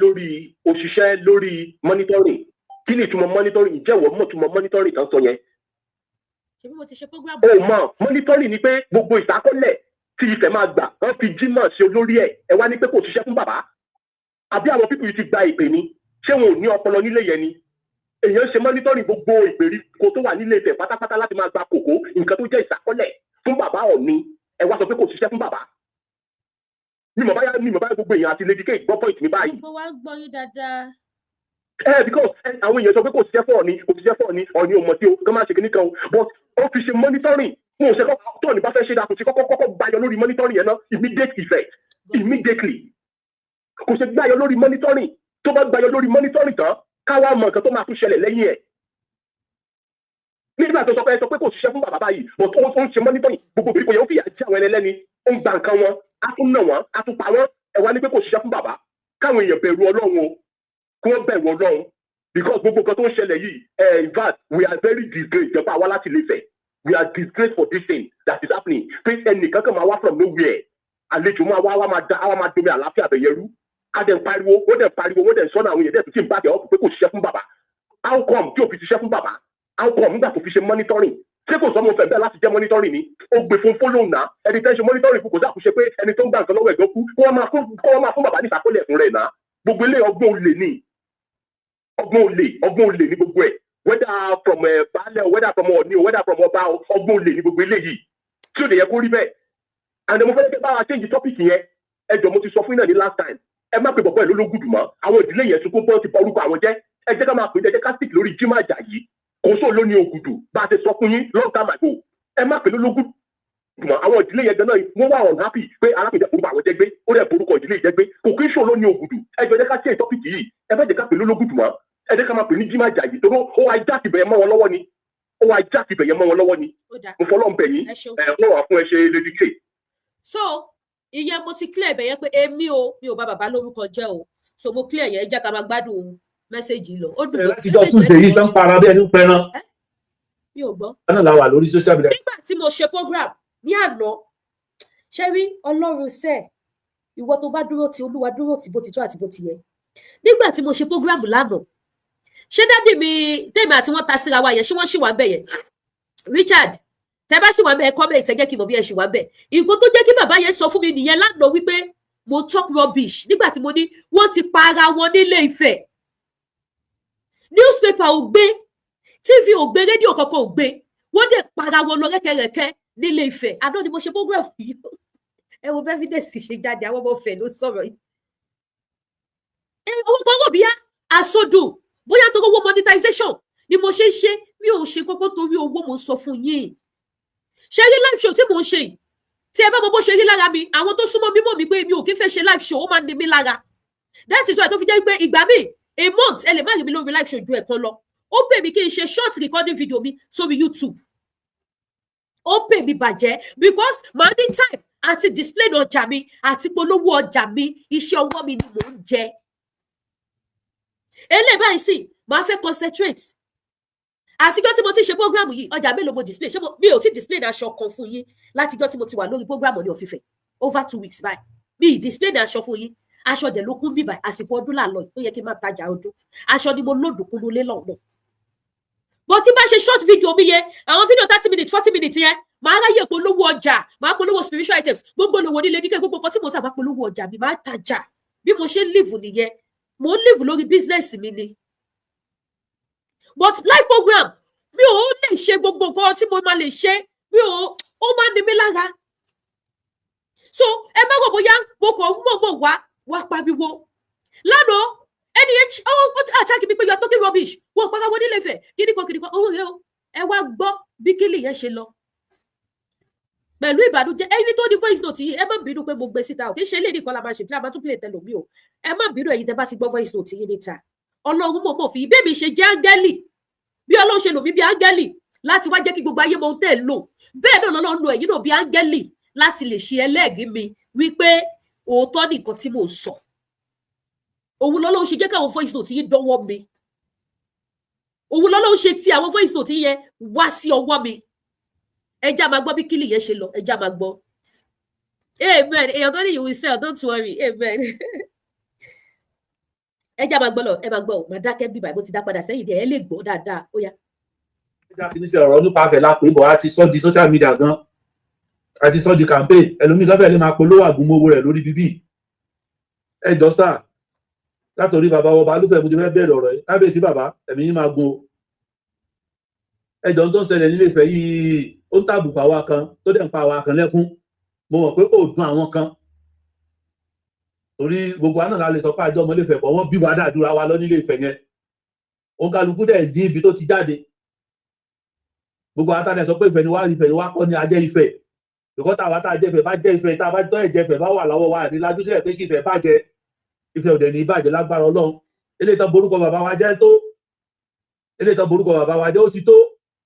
lórí monitoring. Kí ni ìtumọ̀ monitoring? Ìjẹ́wọ́ mọ̀ ìtumọ̀ monitoring kan sọ yẹn. Ṣé bí mo ti ṣe program? Ó mọ̀ monitoring ni pé gbogbo ìṣàkọọ́lẹ̀ tí Ifẹ̀ máa gbà wọ́n fi Jimoh ṣe olórí ẹ̀. Ẹ wá ní pé kò ṣiṣẹ́ fún bàbá. Àbí àwọn pípù yìí ti gba ìpè ni? Ṣé wọn ò ní ọpọlọ nílé yẹn ni? Èèyàn ṣe monitoring gbogbo ìgbèríko tó wà nílé Ifẹ̀ pátápátá láti máa gba kòkó nǹkan tó jẹ́ ìṣàkọọ́lẹ̀ fún bàbá Ọọ̀ni. Ẹ wá sọ pé kò ṣiṣẹ́ fún bàbá. Ní mọ̀ báyà gbogbo èèyàn àti Lady K gbọ́ point mi báyìí. Gbogbo wa ń gbọ́ yín dáadáa. Because àwọn èèyàn sọ pé kò ṣiṣẹ́ fún Ọọ̀ni ò mọ̀ tí o kàn máa ṣe kíní kan o, but ó fi ṣe monitoring fún òṣè kọ́kọ́ tó ní bá fẹ́ ṣe dáa kò ṣe kọ́kọ́ gbáyọ lórí monitoring yẹn náà immediately kò ṣe gbáyọ lórí monitoring. Tó bá gbáyọ lórí monitoring tán káwá mọ nǹkan tó máa tún ṣẹlẹ̀ lẹ́yìn ẹ̀. Nígbà tó sọ pé kò ṣiṣẹ́ fún bàbá báyìí, but ó ń ṣe monitoring gbogbo ìgbèríko yẹn ó fìyà jẹ àwọn ẹlẹ́ni, ó ń gba nǹkan wọn, á tún nà wọ́n, á tún pa wọ́n. Ẹ wá ní pé kò ṣiṣẹ́ fún bàbá. Káwọn èèyàn bẹ̀rù Ọlọ́run o, kí wọ́n bẹ̀rù Ọlọ́run, because gbogbo nǹkan tó ń ṣẹlẹ̀ yìí, in fact we are very disgraced. Ìjọba àwa láti lè fẹ̀, we are disgraced for this thing that is happening. Pé ẹnìkan kan máa wá from nowhere, àlejò máa wá máa domi àlàáfíà bẹ̀yẹrú. A dẹ̀ ń pariwo, ó dẹ̀ ń pariwo, ó dẹ̀ ń sọ́nà àwọn èèyàn dẹ̀ fi ń bá jẹ́ ọ́ pé kò ṣiṣẹ́ fún bàbá. How come tí o fi ṣiṣẹ́ fún bàbá? How come nígbà tó fi ṣe monitoring? Ṣé kò sọ́mọ fẹ̀ bẹ́ẹ̀ láti jẹ́ monitoring ni? Ó gbé fún fólóhùn náà, ẹni tẹ́ ń ṣe monitoring fún kò sáà kò ṣe pé ẹni tó ń gbà nǹkan lọ́wọ́ ẹ̀gbọ́n kú, kó wọ́n máa fún bàbá ní ìṣàkólẹ̀ fún rẹ̀ náà. Gbogbo ilé ọgbọ́n olè ni gbogbo ẹ̀. Whether from baálẹ̀, whether from Ọọ̀ni, whether from ọba, ọgbọ́n olè ni gbogbo ilé yìí. Tí ò lè yẹ kó rí bẹ́ẹ̀. And mo fẹ́ kí bá wa change topic yẹn. Ẹ jọ̀ọ́ mo ti sọ fún yín náà ní last time. Ẹ má pe bọ̀bọ̀ ẹ̀ lólógùdù mọ́. Àwọn ìdílé yẹn sunkún bọ́ ti bọ orúkọ àwọn jẹ́. Ẹ jẹ́ ká máa pè é, ẹ jẹ́ ká stick lórí Jimoh Àjàyí. Kò sóò ló ní Ògùdù bá a ṣe sọ fún yín long time ago. Ẹ má pe lólógùdù mọ́. Àwọn ìdílé yẹn gan-an wọ́n wà unhappy pé arákùnrin orúkọ àwọn jẹ́ gbé, ó dẹ̀ borúkọ ìdílé jẹ́ gbé. Kò kí ń ṣòro ní Ògùdù. Ẹ jọ̀ọ́ jẹ́ ká change topic yìí. Ẹ má jẹ́ ká pe lólógùdù mọ́. ẹ jẹ́ ká máa pè ní Jimoh Ajayi torí ó wá já ìbẹ̀yẹ mọ́ wọn lọ́wọ́ ni mo fọlọ́n bẹ̀ yín ọlọ́run á fún ẹ ṣe Lady K. So ìyẹn mo ti clear ibẹ̀ yẹn pé mi ò bá bàbá lórúkọ jẹ́ o so mo clear yẹn jẹ́ ká máa gbádùn mẹ́sẹ̀gì lọ. ó dùn láti jọ Tuesday yìí tán para bí ẹni pẹran. mi ò gbọ́. náà la wà lórí social media. nígbà tí mo ṣe program ní àná ṣé rí ọlọ́run sẹ́ẹ̀ ìwọ tó bá dúró ti olúwa dúró ti bó ti tó àti bó ti yẹ nígbà tí mo ṣe program lánàá ṣé dádì mi tèmi àti wọn ta síra wa yẹn ṣé wọn ṣì wà ń bẹ yẹn Richard tẹ bá ṣì wà ń bẹ comment ẹ jẹ́ kí n mọ̀ bí ẹ ṣì wà ń bẹ nǹkan tó jẹ́ kí bàbá yẹn sọ fún mi nìyẹn lánàá wípé mo talk rubbish nígbà tí mo ní wọ́n ti pa ara wọn nílé Ifẹ̀ newspaper ò gbé TV ò gbé rédíò kankan ò gbé wọ́n dẹ̀ para wọn lọ rẹ́kẹrẹ́kẹ́ nílé Ifẹ̀ àná ni mo ṣe program yìí ẹ wo bẹ́ẹ̀ evidence ṣe jáde àwọn ọmọ Ifẹ̀ ló sọ̀rọ̀ yìí owó kan rò bí àsọdùn bóyá tó owó monetization ni mo ṣe mi ò ṣe kókó torí owó mo sọ fún yín ṣe rí live show tí mo ń ṣe yìí tí ẹ bá mọ bó ṣe rí lára mi àwọn tó súnmọ́ mi mọ̀ mi pé mi ò kí fẹ́ ṣe live show ó máa ń ní mi lára that is why tó fi jẹ́ pé ìgbà míì a month ẹ lè má rí mi lórí live show ju ẹ̀kan lọ ó pè mí kí n ṣe short recording video mi sórí YouTube ó pè mí bàjẹ́ because màá ní time àti display ọjà mi àti polówó ọjà mi iṣẹ́ ọwọ́ mi ni mò ń jẹ eléyìí báyìí sì máa fẹ́ concentrate àtijọ́ tí mo ti ṣe program yìí ọjà mélòó mo display ṣé mi ò ti display aṣọ kan fún yín látijọ́ tí mo ti wà lórí program ní Ọ̀fìfẹ́ over 2 weeks báyìí mi display aṣọ fún yín aṣọ dẹ̀ ló kún bíbà àsìkò ọdún là lọ ó yẹ kí n máa tajà ọdún aṣọ ni mo lòdù kúnú lé lọ́nà bó tí bá ṣe short video mi yẹn àwọn fídíò 30 minutes 40 minutes yẹn máa ráyè polówó ọjà máa polówó spiritual items gbogbo olówó nílé kíkẹ́ gbogbo kan tí mo tà máa polówó ọjà mi máa tajà bí mo ṣe ń live nìyẹn mo ń live lórí business mi ni but live program mi ò lè ṣe gbogbo nǹkan tí mo máa lè ṣe mi ò ó máa ń ní mi lára so ẹ má rò bóyá mo kàn mọ̀ wá pariwo lánàá ẹni yẹn ó àtàkì mi pé you are talking rubbish wọn pa káwọn nílé Ifẹ̀ kíní kan owó rẹ o ẹ wá gbọ́ bí kílì yẹn ṣe lọ pẹ̀lú ìbànújẹ́ ẹni tó ní voice note yìí ẹ má bínú pé mo gbé síta ò kí ṣe léèdì kan la máa ṣe bí a máa tún play tẹlomi o ẹ má bínú ẹ̀yin tẹ́ bá ti gbọ́ voice note yìí níta Ọlọ́run mọ̀ fi bẹ́ẹ̀ mi ṣe jẹ́ áńgẹ́lì bí Ọlọ́run ṣe lò mí bí áńgẹ́lì láti wá jẹ́ kí gbogbo ayé mọ ohun tẹ́ ẹ̀ lò bẹ́ẹ̀ náà lọ́nà lo ẹ̀yin náà bí áńgẹ́lì láti lè ṣe ẹlẹ́ẹ̀rí mi wípé òótọ́ nìkan tí mò ń sọ òun lọ́lọ́run ṣe jẹ́ káwọn voice note yìí dánwọ́ mi òun lọ́lọ́run ṣe ti àwọn voice note yẹn wá sí ọwọ́ mi ẹja máa gbọ́ bí kílì yẹn ṣe lọ ẹja máa gbọ́ amen èèyàn kan ní you will sell don't worry amen ẹja máa gbọ́ lọ ẹ máa gbọ́ ò máa dákẹ́ bí báyìí bó ti dá padà sẹ́yìn díẹ̀ ẹ lè gbọ́ dáadáa ó yá. ẹja kì í ṣe ọ̀rọ̀ nípa àfẹ́ lápò ìbọ̀ àti sọ́ di social media gan àti sọ́ di campaign ẹlòmíì kan fẹ́ẹ́ lè máa polówó àgúnmọ́wó rẹ̀ lórí bíbí ẹ jọ sáà látòrí bàbá ọba alúfẹ́ mo ti fẹ́ bẹ̀rẹ̀ ọ̀rọ̀ yìí kábíyèsí bàbá ẹ̀mí yín máa gun ẹjọ́ tó ń ṣẹlẹ̀ nílé Ifẹ̀ yìí ó ń tàbùkù àwa kan tó dẹ̀ ń pa àwa kan lẹ́kún mo mọ̀ pé kò dùn àwọn kan torí gbogbo àná la lè sọ pé àjọ ọmọ Ilé Ifẹ̀ pọ̀ wọ́n bí wa dáadúrà wa lọ nílé Ifẹ̀ yẹn òun kálukú dẹ̀ dín ibi tó ti jáde gbogbo àtàlẹ̀ sọ pé Ifẹ̀ ni wá kọ́ ni ajẹ́ Ifẹ̀ ìkọ́ tá a jẹ́ Ifẹ̀ bá jẹ́ Ifẹ̀ tá a bá tọ́ ẹ̀jẹ̀ Ifẹ̀ bá wà lọ́wọ́ wa ní lajú sílẹ̀ pé kí Ifẹ̀ bàjẹ́ Ifẹ̀ òdẹ̀ ní ìbàjẹ́ lágbára Ọlọ́run eléyìí tán borúkọ bàbá wa jẹ́ tó eléyìí tán borúkọ bàbá wa jẹ́ ó ti tó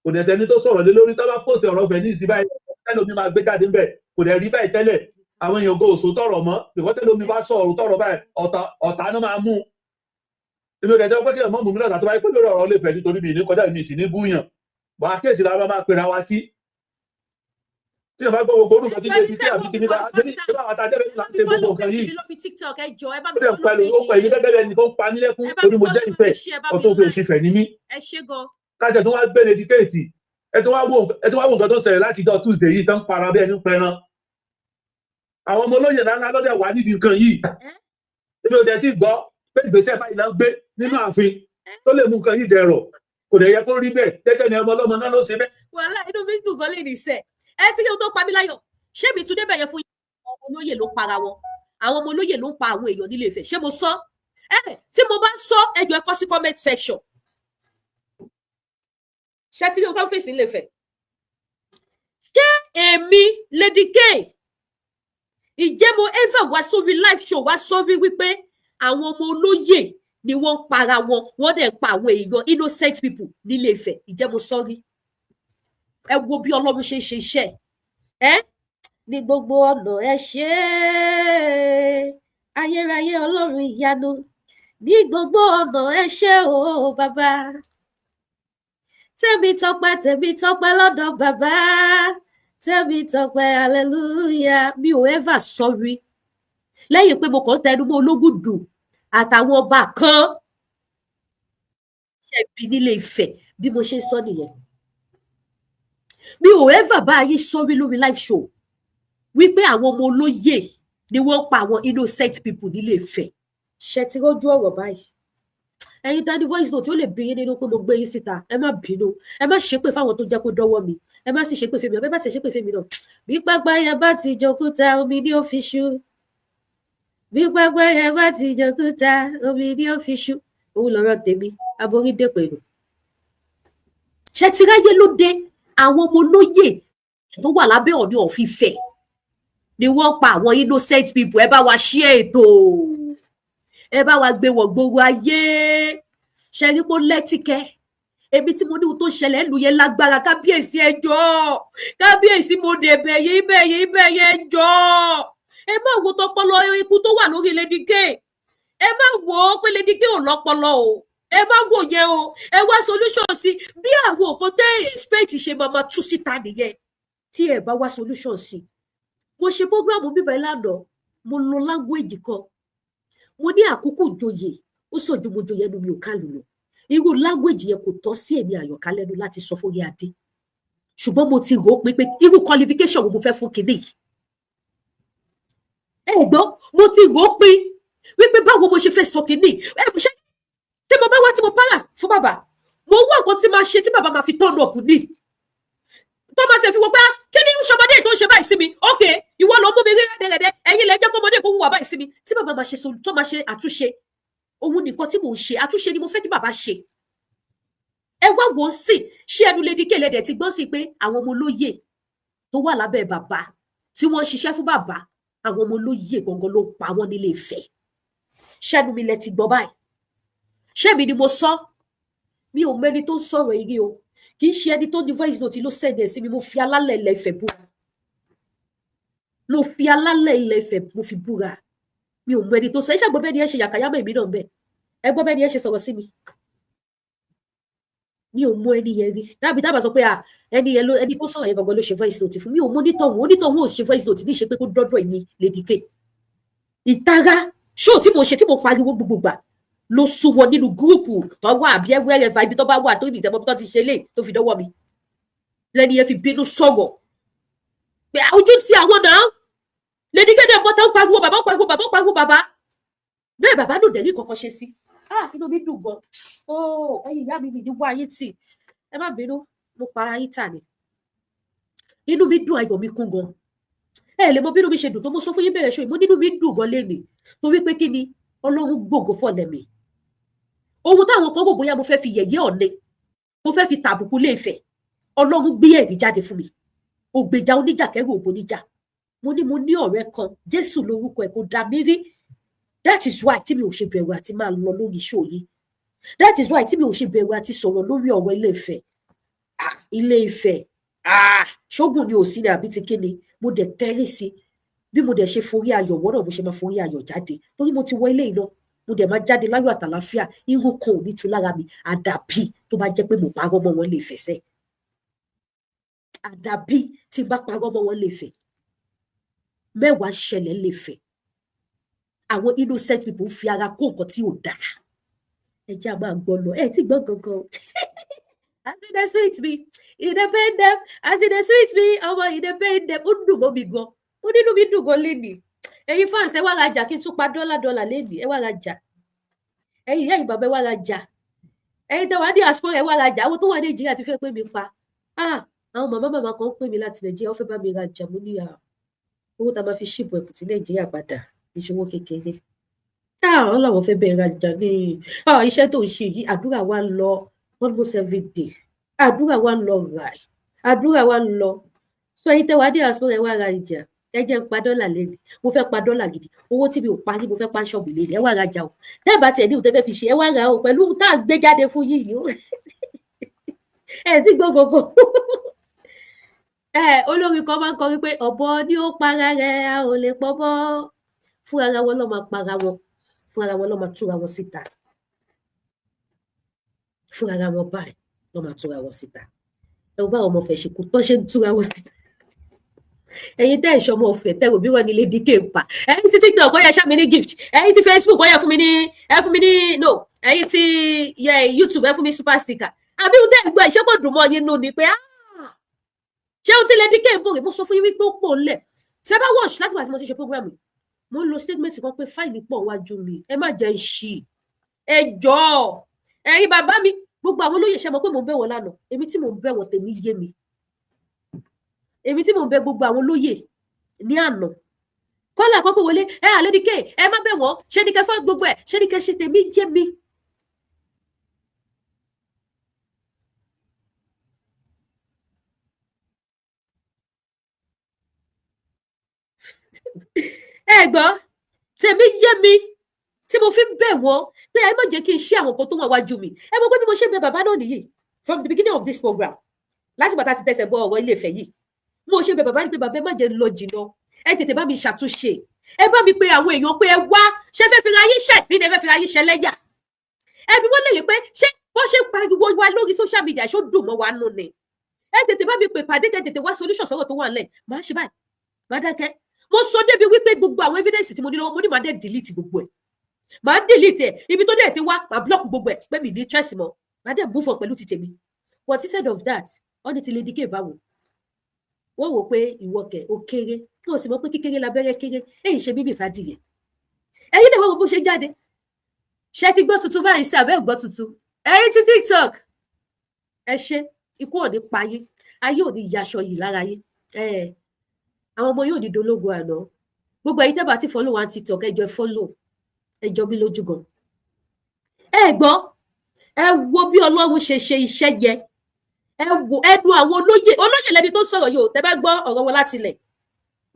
kò dẹ̀ sẹ́ni tó sọ̀rọ̀ lé lórí tó bá pòsè ọ̀rọ̀ Ifẹ̀ ní ìsìn báyìí tẹ́lómi máa gbé jáde ńbẹ̀ kò dẹ̀ rí báyìí tẹ́lẹ̀ àwọn èèyàn go òṣò tọ̀rọ̀ mọ́ ìkọ́ tẹ́lómi bá sọ̀rọ̀ tọ̀rọ̀ báyìí ọ̀tá náà máa mú èmi ò kẹjọ pé kí ọmọ mi lọ́nà tó báyìí pé lórí ọ̀rọ̀ Ilé Ifẹ̀ nítorí mi ní kọjá mi ìtì ní búyàn bọ́ akéèsì la máa pera wa sí tí ẹ bá gbọ́ gbogbo orúkọ tí débi tí àbí kíní bá àwọn àtàjẹ́ láti ṣe gbogbo nǹkan yìí ó dẹ̀ pẹ̀lú ó pẹ̀lú gẹ́gẹ́ bí ẹni tó ń pa nílẹ̀kùn torí mo jẹ́ Ifẹ̀ ọ̀tọ̀ òfin ìṣìfẹ̀ ní mí kájẹ tó wá gbé lẹ́díkéètì ẹ tó wá wo nǹkan tó ṣẹlẹ̀ láti jọ Tuesday yìí tán para bí ẹni pẹran àwọn ọmọ olóyè ńlá lọ́dẹ̀ wà nídìí nǹkan yìí èmi ò dẹ̀ tí gbọ́ pé ìgbésẹ̀ báyìí náà ń gbé nínú ààfin tó lè mú nǹkan yìí dẹ̀rọ̀ kò dẹ̀ yẹ kó rí bẹ́ẹ̀ gẹ́gẹ́ ni ọmọ ọlọ́mọ náà ló ṣe bẹ́ẹ̀. wàhálà inú mi dùn gan lè ní sẹ ẹ tí kí n tó pa mí láyọ̀ ṣé mi tún débẹ̀ yẹn fún àwọn ọmọ olóyè ló para wọn àwọn ọmọ olóyè ló ń pa àwọn èèyàn nílé Ifẹ̀ ṣé mo sọ tí mo bá sọ ẹjọ́ ẹ kọ sí comment section ṣé tí kí n tó fèsì nílé Ifẹ̀ ṣé èmi Lady K ìjẹ́ mo ever wá sórí live show wá sórí wípé àwọn ọmọ olóyè ni wọ́n ń para wọn wọ́n dẹ̀ ń pa àwọn èèyàn innocent people nílé Ifẹ̀. Ìjẹ́ mo sọ́rí ẹ wo bí Ọlọ́run ṣe ń ṣe iṣẹ́ ẹ ní gbogbo ọ̀nà ẹ ṣe ayérayé Ọlọ́run ìyanu ní gbogbo ọ̀nà ẹ ṣe o bàbá tèmi tọpẹ́ lọ́dọ̀ bàbá tèmi tọpẹ́ hallelujah. Mi ò ever sorry lẹ́yìn pé mo kàn tẹnu mọ́ Ológùdù àtàwọn ọba kan ṣẹbi nílé Ifẹ̀ bí mo ṣe sọ nìyẹn. Mi ò ever bá yín sórí lórí live show wípé àwọn ọmọ olóyè ni wọ́n pa àwọn innocent people nílé Ifẹ̀. Ṣé ti rójú ọ̀rọ̀ báyìí? Ẹ̀yin tani voice note ó lè bí yín nínú pé mo gbé yín síta. Ẹ má bínú. Ẹ má ṣépè fáwọn tó jẹ́ kó dọ́wọ́ mi. Ẹ má sì ṣépè fèmí. Ẹ bá ti ṣépè fèmí náà. Bí pẹ́pẹ́yẹ bá ti jòkúta omi ní ó fi ṣú. Bí pẹ́pẹ́yẹ bá ti jòkúta omi ní ó fi ṣú. Òun lọ̀rọ̀ tèmi. Aborí dé pẹ̀lú. Ṣé ti ráyé ló dé? Àwọn ọmọ olóyè tó wà lábẹ́ Ọọ̀ni of Ifẹ̀ ni wọ́n pa àwọn innocent people. Ẹ bá wa ṣí ètò. Ẹ bá wa gbé wọ̀ gbogbo ayé. Ṣé rí mo lẹ́tìkẹ́? Ebi tí mo ní ohun tó ṣẹlẹ̀ lù yẹn lágbára. Kábíyèsí ẹ jọ̀ọ́. Kábíyèsí mo dé ibẹ̀yẹ ẹ jọ̀ọ́. Ẹ má wo tọpọlọ ikú tó wà lórí Lady K. Ẹ má wo pé Lady K ò lọ́pọlọ o. Ẹ má wò yẹn o. Ẹ wá solution sí bí àwọn òkò tẹ́ expect ṣe máa tú síta nìyẹn. Tí ẹ bá wá solution sí. Mo ṣe program bíbá ìlànà mo lo language kan. Mo ní àkókò joyè ó sọ ju mo joyè ẹnu mi ò kálù lọ. Irú language yẹn kò tọ́ sí èmi Àyọ̀ká lẹ́nu láti sọ fún Orí-Adé. Ṣùgbọ́n mo ti rò ó pé irú qualification wo mo fẹ́ fún kinní yìí. Ẹ gbọ́ mo ti rò ó pé wípé báwo mo ṣe fẹ́ sọ kinní. Ẹ ṣe tí mo bá wá tí mo para fún bàbá mo wá nǹkan tí máa ṣe tí bàbá máa fi turn up ní. Tó máa tẹ̀ fi wọ́n pé kí ni ṣọmọdé tó ń ṣe báyìí sí mi ok ìwọ ló mú mi rí rẹ́dẹ̀rẹ́dẹ́ ẹ̀yin lẹ́jọ́ kọ́mọdé kó wùwà báyìí sí mi tí bàbá máa ṣe tó máa ṣe àtúnṣe òun nìkan tí mò ń ṣe àtúnṣe ni mo fẹ́ kí bàbá ṣe. Ẹ wá wò ó sì ṣé ẹnu Lady K lẹ́dẹ̀ ti gbọ́ sí pé àwọn ọmọ olóyè tó wà lábẹ́ bàbá tí wọ́n ṣiṣẹ́ fún bàbá àwọn ọmọ olóyè gangan ló pa wọ́n nílé Ifẹ̀. Ṣẹ́nu mi lẹ ti gbọ́ báyìí. Ṣé mi ni mo sọ? Mi ò mẹ́ni tó ń sọ̀rọ̀ igi o. Kì í ṣe ẹni tó ní voice note ló sẹ́ndẹ̀ sí mi. Mo fi alálẹ̀ ilẹ̀ Ifẹ̀ búra. Mo fi alálẹ̀ ilẹ̀ Ifẹ̀ mo fi búra. Mi ò mẹ́ni tó sọ. Ẹ ṣàgbọ́ bẹ́ẹ̀ ni ẹ ṣe yàkàyàmọ̀ èmi náà bẹ́ẹ̀. Ẹ gbọ́ bẹ́ẹ̀ ni ẹ ṣe sọ̀rọ̀ sí mi. Mi ò mọ ẹni yẹn rí. Dábì dábà sọ pé ẹni yẹn ẹni tó sọ̀rọ̀ yẹn gangan ló ṣe voice note fún mi. Ò mọ onítọ̀hún ò ṣe voice note ní ṣe pé kó dọ́dọ̀ ẹ̀yin Lady K. Ìtara ṣó tí mo ṣe tí mo pariwo gbogbo gbà ló sún wọn nínú gúrùpù tó wà àbí ẹwẹ́rẹ́ fa ibi tó bá wà tó ibi ìtẹ́mọ́ tó ti ṣe lé tó fi dọ́wọ́ mi lẹ́ni yẹn fi bínú sọ̀rọ̀ pé ojú ti àwọn náà Lady K dẹ̀ bọ́tà ń pariwo bàbá bẹ́ẹ̀ bàbá ló dẹ̀rí kankan ṣe sí inú mi dùn gan ẹ̀yin ìyá mi ní wá ayé tì ẹ má bínú mo para ayé tà ní inú mi dùn ayọ̀ mi kún gan ẹ lè mọ bínú mi ṣe dùn tó mo sọ fún yín bẹ̀rẹ̀ ṣó ìmọ̀ nínú mi dùn gan lénìí torí pé kí ni Ọlọ́run gbògo fọ̀lẹ̀ mi ohun táwọn kan rò bóyá mo fẹ́ fi yẹ̀yẹ́ Ọọ̀ni mo fẹ́ fi tàbùkù Ilé Ifẹ̀ Ọlọ́run gbé ẹ̀rí jáde fún mi ògbèjà oníjà kẹ́rù òbò níjà mo ní ọ̀rẹ́ kan Jésù lórúkọ ẹ̀ kò dá mi rí that is why tí mi ò ṣe bẹ̀rù àti máa lọ lórí iṣẹ́ òye that is why tí mi ò ṣe bẹ̀rù àti sọ̀rọ̀ lórí ọ̀rọ̀ Ilé Ifẹ̀ Ilé Ifẹ̀ ṣógun ni ò sí ní àbí ti kíni mo dẹ̀ tẹ́rí sí bí mo dẹ̀ ṣe forí ayọ̀ wọ́n náà mo ṣe máa forí ayọ̀ jáde torí mo ti wọ ilé iná mo dẹ̀ máa jáde láyọ̀ àtàlàáfíà irú kan ò ní tu lára mi àdàbí tó bá jẹ́ pé mo parọ́ mọ́ wọn Ilé Ifẹ̀ sẹ́ àdàbí tí bá parọ́ mọ́ wọn Ilé Ifẹ̀ mẹ́wàá ṣẹlẹ̀ Ilé Ifẹ̀ àwọn innocent people fi ara kó nǹkan tí ò dáa ẹ jẹ́ a máa gbọ́ lọ ẹ ti gbọ́ gangan as e dey sweet me e dey pain dem as e dey sweet me ọmọ e dey pain dem ó dùn mọ́ mi gan ó nínú mi dùn gan lénìí ẹ̀yin fans ẹ wá rajà kí n tún pa dọ́là lénìí ẹ wá rajà ẹ̀yin ìyá ìbàbá ẹ wá rajà ẹ̀yin tẹwàá ní àsopọ̀ ẹ wá rajà àwọn tó wà ní Nàìjíríà ti fẹ́ pè mí pa àwọn màmá kan pè mí láti Nàìjíríà wọ́n fẹ́ bá mi rajà mo ní owó tá a máa fi ṣìbò ẹ̀pù tí Nàìjíríà padà ìṣòwò kékeré àwọn làwọn fẹ́ bẹ̀rẹ̀ rajà ní iṣẹ́ tó ń ṣe yìí àdúrà wa ń lọ almost every day àdúrà wa ń lọ ràì àdúrà wa ń lọ so ẹ̀yin tẹwàá ní àsopọ̀ ẹ wá rajà ẹ jẹ́ n pa dọ́là lẹ́nu mo fẹ́ pa dọ́là gidi owó tí mi ò parí mo fẹ́ pa ṣọ́ọ̀bù lẹ́nu ẹ wá rajà o tẹ́ bá tiẹ̀ ní òtẹ́ fẹ́ fi ṣe ẹ wá ra o pẹ̀lú tá à ń gbé jáde fún yìí o ẹ ti gbọ́ gbogbo olórin kan máa ń kọrin pé ọ̀bọ ni ó para rẹ̀ a ò lè pọ́bọ́ fún ara wọn ló máa para wọn fún ara wọn ló máa túra wọn síta fún ara wọn báyìí ló máa túra wọn síta ẹ ò bá ọmọ fẹ́ ṣe kú tó ṣe ń túra wọn síta ẹ̀yin tẹ́ ìṣọmọ ọ̀fẹ́ tẹ́rù bí wọ́n ní Lady K pa ẹ̀yin tí TikTok ó yẹ ṣá mi ní gift ẹ̀yin tí Facebook ó yẹ fún mi ní no ẹ̀yin tí YouTube ẹ fún mi super sticker àbí ohun tẹ́ ẹ̀ gbọ́ ìṣẹ́ kò dùn mọ́ yín nù ni pé ṣé ohun tí Lady K ń bòrè mo sọ fún yín wípé ó pò ńlẹ̀ ṣé bá watch láti wà tí mo ti ṣe program yìí mo ń lo statement kan pé fáìlì pọ̀ wájú mi ẹ má jẹ́ ìṣì ẹ jọ̀ọ́ ẹ̀yin bàbá mi gbogbo àwọn olóyè ṣe mọ̀ pé mò ń bẹ̀ wọ́n lánàá èmi tí mò ń bẹ̀ wọ́n tèmi yé mi èmi tí mò ń bẹ̀ gbogbo àwọn olóyè ní àná kọ́lá àkọ́kọ́ wọlé Lady K ẹ má bẹ̀ wọ́n ṣé ni kẹ́ fọ́ gbogbo ẹ̀ ṣé ni kẹ́ ṣe tèmi yé mi. ẹ gbọ́ tèmi yé mi tí mo fi ń bẹ̀ wọ́n pé ẹ má jẹ́ kí n ṣe àwọn nǹkan tó wà wájú mi ẹ mọ̀ pé bí mo ṣe ń bẹ̀ bàbá náà nìyí from the beginning of this program láti bàtà ti tẹsẹ̀ bọ ọ̀rọ̀ Ilé-Ifẹ̀ yìí mo ṣe bẹ̀ bàbá ní pé bàbá ẹ má jẹ́ lọ jìnnà ẹ tètè bá mi ṣàtúnṣe ẹ bá mi pe àwọn èèyàn pé ẹ wá ṣé fẹ́ fi ra yín ṣẹ̀sín ẹ fẹ́ fi ra yín ṣẹlẹ́yà ẹbí wọ́n lè rí pé ṣé wọ́n ṣe ń pariwo wa lórí social media ṣó dùn mọ́ wa nù ni ẹ tètè bá mi pè pàdé kẹ́ tètè wá solution sọ̀rọ̀ tó wà nílẹ̀ máa ṣe báyìí má dákẹ́ mo sọ débi wípé gbogbo àwọn evidence tí mo ní lọ́wọ́ mo ní máa dé delete gbogbo ẹ̀ máa delete ẹ̀ ibi tó dẹ̀ ti wá máa block gbogbo ẹ̀ pé mi ní interest mọ́ máa dẹ̀ move on pẹ̀lú ti tèmi but instead of that wọ́n ní ti Lady K báwo wọ́n wò pé ìwọ kẹ̀ ó kéré kí o sì mọ̀ pé kékeré labẹ́rẹ́ kéré èyí ṣe bíbí fàdìyẹ ẹ̀yin lè wọ́n bó ṣe jáde ṣe ti gbọ́ tuntun báyìí sí àbẹ́ gbọ́ tuntun ẹ̀yin ti TikTok ẹ ṣe ikú ò ní payé ayé ò ní yaṣọ yìí lára yín àwọn ọmọ yóò ní dológun àná gbogbo ẹ̀yin tẹ́ bá ti follow wa TikTok ẹ jọ̀ọ́ follow ẹ jọ bí lójú gan ẹ gbọ́ ẹ wo bí Ọlọ́run ṣe ṣe iṣẹ́ yẹ ẹ wo ẹnu àwọn olóyè lẹni tó sọ̀rọ̀ yìí ò tẹ́ bá gbọ́ ọ̀rọ̀ wọn láti ilẹ̀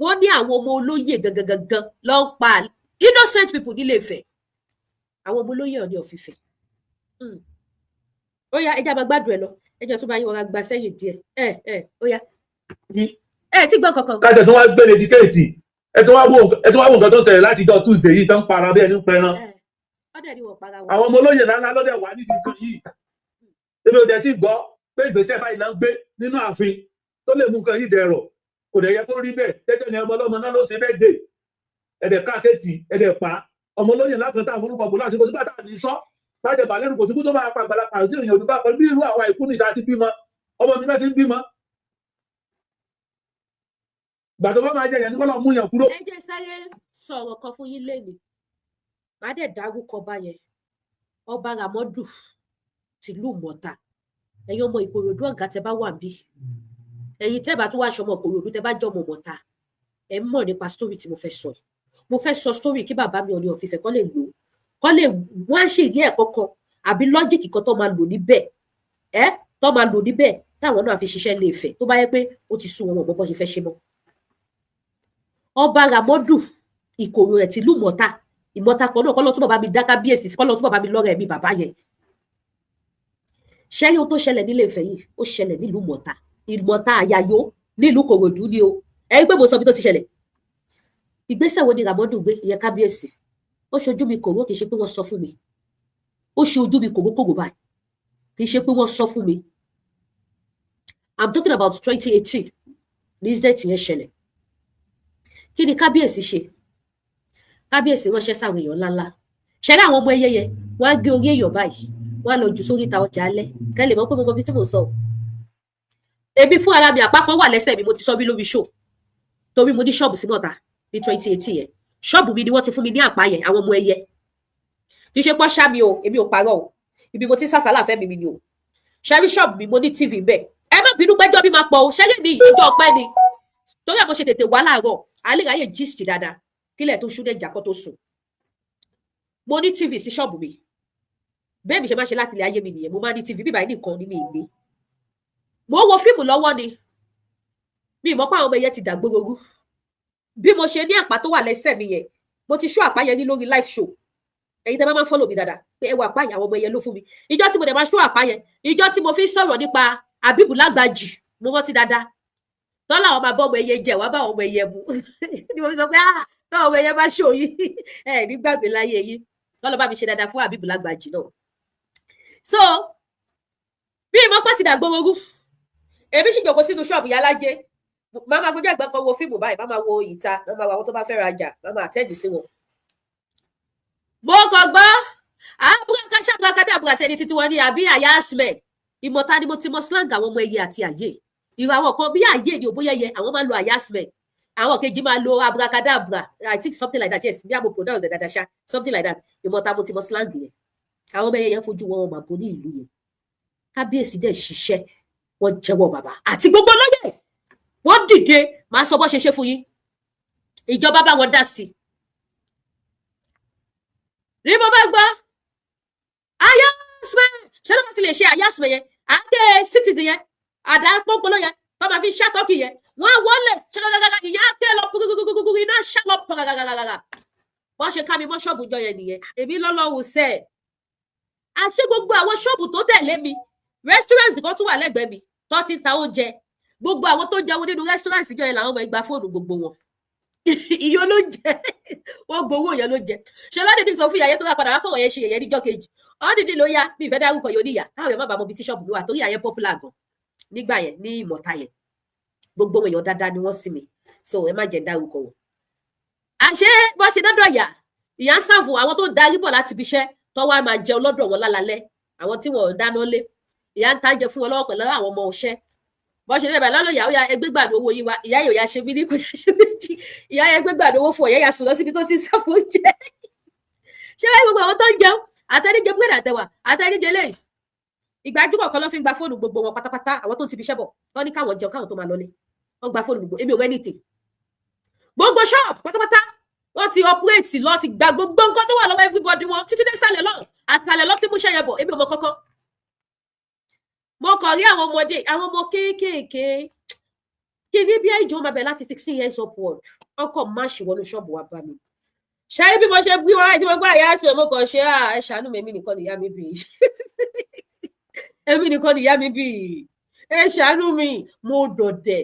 wọ́n ní àwọn ọmọ olóyè gangan ló ń pa innocent people nílé Ifẹ̀ àwọn ọmọ olóyè Ọọ̀ni of Ifẹ̀ ó yá ẹjá máa gbádùn ẹ lọ ẹjọ tó bá yín ọ̀rá gba sẹ́yìn díẹ̀ ó yá tí gbọ́ kankan. kájọ tó wá gbé Lady K tì ẹ tó wá wo nǹkan tó ń ṣẹlẹ̀ láti jọ́ Tuesday yìí tó ń para bí ẹni ń pẹran àwọn ọmọ olóyè ńláńlá lọ́dẹ̀ wà nídìí nǹkan yìí èmi ò dẹ̀ tí gbọ́ pé ìgbésẹ̀ báyìí náà ń gbé nínú ààfin tó lè mú nǹkan yìí dẹ̀rọ̀ kò dẹ̀ yẹ kó rí bẹ́ẹ̀ tẹ́tẹ́ ni ọmọ ọlọ́mọ náà ló ṣe bẹ́ẹ̀ dé ẹ̀dẹ̀ káàkiri ẹ̀dẹ̀ pa ọmọ olóyè lákan tá àforúkọ bò láti kojú bàtà ní sọ bàjẹ́ bàlẹ́rù kò síkú tó máa pa àgbàlagbà àti èèyàn òdùbà pẹ̀lú bí irú àwa ìkú nìṣà ti bímọ ọmọ mi náà ti ń bímọ gbà tó bá máa jẹ yẹn ní kọ́ lọ́ọ́ mú yàn kúrò. ẹ jẹ́ sáré sọ̀rọ̀ kan fún yín lẹ́nu má dẹ̀ dárúkọ ọba yẹn ọba Ràmọ́dù tìlú Mọ̀tà ẹ̀yin ọmọ Ìkòròdú ọ̀gá tẹ bá wà bí ẹ̀yin tẹ́ bá tún wá aṣọ ọmọ Ìkòròdú tẹ bá jọ ọmọ Mọ̀tà ẹ̀ mọ̀ nípa story tí mo fẹ́ sọ story kí bàbá mi Ọọ̀ni of Ifẹ̀ kọ́ lè lò kọ́ lè wọ́n á ṣe ìyẹ́ ẹ̀kọ́ kan àbí lọ́jìkì kan tó máa lò níbẹ̀ táwọn náà fi ṣiṣẹ́ Ilé Ifẹ̀ tó bá yẹ pé ó ti sún wọn bọ́ ṣe fẹ́ ṣe mọ́ ọba Ràmọ́dù Ìkòròdú rẹ̀ tìlú Mọ̀tà Ìmọ̀ta kan náà kọ́lọ́ tún bàbá mi dá kábíyèsí kọ́lọ́ tún bàbá mi lọ́rẹ̀ mi bàbá yẹn ṣẹ́rí ohun tó ṣẹlẹ̀ nílé Ifẹ̀ yìí ó ṣẹlẹ̀ nílùú Mọ̀ta Ìmọ̀ta àyàyó nílùú Kòròdú ni o ẹ̀yin pé mo sọ bí tó ti ṣẹlẹ̀ ìgbésẹ̀ wo ni Ràmọ́dù gbé ìyẹn kábíyèsí ó ṣojú mi kòró kì í ṣe pé wọ́n sọ fún mi ó ṣe ojú mi kòrókòrò báyìí kì í ṣe pé wọ́n sọ fún mi I'm talking about 2018 ní incident yẹn ṣẹlẹ̀ kí ni kábíyèsí ṣe kábíyèsí ránṣẹ́ sáwọn èèyàn ńláńlá ṣẹlẹ̀ àwọn ọmọ ẹyẹyẹ wọ́n á gé orí èèyàn báyìí wọ́n á lọ jù sórí ìta ọjà alẹ́ kẹ́lẹ̀ mọ́ pé mo mọ bí tí mo sọ ebi fún ara mi àpapọ̀ wà lẹ́sẹ̀ mi mo ti sọ bí lórí show torí mo ní ṣọ́ọ̀bù sí Mọ̀ta ní 2018 yẹn ṣọ́ọ̀bù mi ni wọ́n ti fún mi ní àpá yẹn àwọn ọmọ ẹyẹ kì í ṣe pọ́ ṣá mi o èmi ò parọ́ o ibi mo ti sàṣàlà fẹ́ mi ni o ṣẹ́rí ṣọ́ọ̀bù mi mo ní TV bẹ́ẹ̀ ẹ má bínú pẹ́jọ́ mi máa pọ̀ o ṣẹ́rí ní ìjọ ọpẹ́ ni torí àbọ̀ ṣe tètè wá láàárọ̀ alẹ́ ráyè gist dáadáa kílẹ̀ tó ṣú dẹ́jà kó tó sùn mo ní TV sí ṣọ́ọ̀bù mi bẹ́ẹ̀ mi ṣe máa ṣe láti ilé ayé mi nìyẹn mo máa ní TV bíbáyìí nìkan ní mi ìlé mo wo fíìmù lọ́wọ́ ni mi ìmọ̀ pé àwọn ọmọ ẹyẹ ti dàgbòròrú bí mo ṣe ní àpá tó wà lẹ́sẹ̀ mi yẹn mo ti show àpá yẹn ní lórí live show ẹ̀yin tẹ́ bá máa follow mi dáadáa pé ẹ wà àpá yẹn àwọn ọmọ yẹn ló fún mi ìjọ tí mo dẹ̀ máa show àpá yẹn ìjọ tí mo fi sọ̀rọ̀ nípa Abibu Lágbàjì mo rántí dáadáa tọ́lá àwọn máa bọ́ ọmọ ẹyẹ jẹ wá bá ọmọ ẹyẹ mu ni mo fi sọ pé tọ́ ọmọ ẹyẹ bá show yìí ẹ ní gbàgbé láyé yìí tọ́lá bá mi ṣe dáadáa fún Abibu Lágbàjì náà so bí mo pọ́ ti dàgbòrò èmi sì jókòó sínú ṣọ́ọ̀bù Yálájé máa máa fojú ẹ̀gbẹ́ kan wo fíìmù báyìí máa máa wo ìta máa máa wo àwọn tó bá fẹ́ rajà máa máa àtẹ́ẹ̀dì sí wọn. mo kàn gbọ́ àbúrákàṣàbúrákàdà àbúrátẹ́ni títí wọn ní àbí àyà asmẹ̀ ìmọ̀ta ni mo ti mọ slang àwọn ọmọ ẹyẹ àti àyè ìrọ̀ àwọn kan bí àyè ni òbóyẹyẹ àwọn máa ń lo àyà asmẹ̀ àwọn kejì máa lo abracadabra I think something like that yes bí àmọ́ pronounce ẹ̀ dáadáa ṣá something like that ìmọ̀ta mo ti mọ slang yẹn àwọn ọmọ ẹyẹ yẹn fojú wọn máa bo ní ìlú yẹn kábíyèsí dẹ̀ ṣiṣẹ́ wọ́n jẹ́wọ́ bàbá àti gbogbo lóyè wọ́n dìde máa sọ bó ṣe ṣe fún yín ìjọba bá wọn dá sí rí mo bá gbọ́ ayásmẹ ṣé ló bá ti lè ṣe ayásmẹ yẹn àdé citizen yẹn àdá pọnpọlọ yẹn tó máa fi ṣàtọkì yẹn wọ́n wọlé ṣàgàgàgà ìyá tẹ lọ gbogbogbò iná ṣàlọ pàgàgàgàgà wọ́n ṣe ká mi mọ́ ṣọ́ọ̀bù jọ yẹn nìyẹn èmi lọ́lọ́run sẹ́ẹ̀ àṣé gbogbo àwọn ṣọ́ọ̀bù tó tẹ̀lé mi restaurant kan tún wà lẹ́gbẹ̀ẹ́ mi tó ti ń ta oúnjẹ gbogbo àwọn tó jẹun nínú restaurant jọ yẹn làwọn ọmọ ìgbà fóònù gbogbo wọn ìyó ló jẹ wọn gbowó yẹn ló jẹ ṣe lọ́dìdí sọ fún ìyá yẹn tó wà padà wá fọwọ́ yẹn ṣe yẹn níjọ́ kejì ọ́dìdí ló yá bí ìfẹ́ dárúkọ yóò níyà káwọn yẹn má bàa mọ ibi tí ṣọ́ọ̀bù ló wà torí àyẹn popular gan nígbà yẹn ní ìmọ̀ta yẹn gbogbo èèyàn dáadáa ni wọ́n sì mi so ẹ má jẹ́ dárúkọ wọn. àṣé bó ṣe dọ́dọ̀ ìyá ń sàfù àwọn tó darí bọ̀ láti ibi iṣẹ́ tó wá máa jẹun lọ́dọ̀ wọn lálálẹ́ àwọn tí wọn ò dáná lé ìyá ń tàjẹ fún wọn lọ́wọ́ pẹ̀lú àwọn ọmọ ọ̀ṣẹ́ bó ṣe lẹ́bàá lọ́lọ́ ìyá ó ya ẹgbẹ́ gbàdúrà owó yín wa ìyá yóò ya ṣe mí ní kò yá ṣe méjì ìyá ẹgbẹ́ gbàdúrà owó fún ọ̀yẹ́ ya sùn lọ síbi tó ti sáfò jẹ ṣé wáyé gbogbo àwọn tó ń jẹun àtẹnijẹ búrẹ́dì àtẹwà àtẹnijẹ lẹ́yìn ìgbàjúmọ̀ kan ló fi ń gba fóònù gbogbo wọn pátápátá àwọn tó ti fi ṣẹ́bọ̀ tó ní káwọn jẹun káwọn tó máa lọlé wọ́n gba fóònù gbogbo èmi ò wẹ́nìtì gbogbo ṣọ́ọ̀bù pátápátá wọ́n ti operate lọ ti gba gbogbo nǹkan tó wà lọ́wọ́ everybody wọn títí dé sàlẹ̀ lọ àsàlẹ̀ lọ tí mo ṣe yẹn bọ̀ èmi ò mọ kankan mo kàn rí àwọn ọmọdé àwọn ọmọ kéékèèké kí ní bí ìjọ máa bẹ̀ láti 16 years upward ọkọ̀ máṣì wọnú ṣọ́ọ̀bù wa bá mi ṣe bí mo ṣe gbé wọn láti mo gbá ìyá àti mo kàn ṣe ẹ ṣàánú mi èmi nìkan nìyá mi bì í èmi nìkan nìyá mi bì í ẹ ṣàánú mi mo dọ̀dẹ̀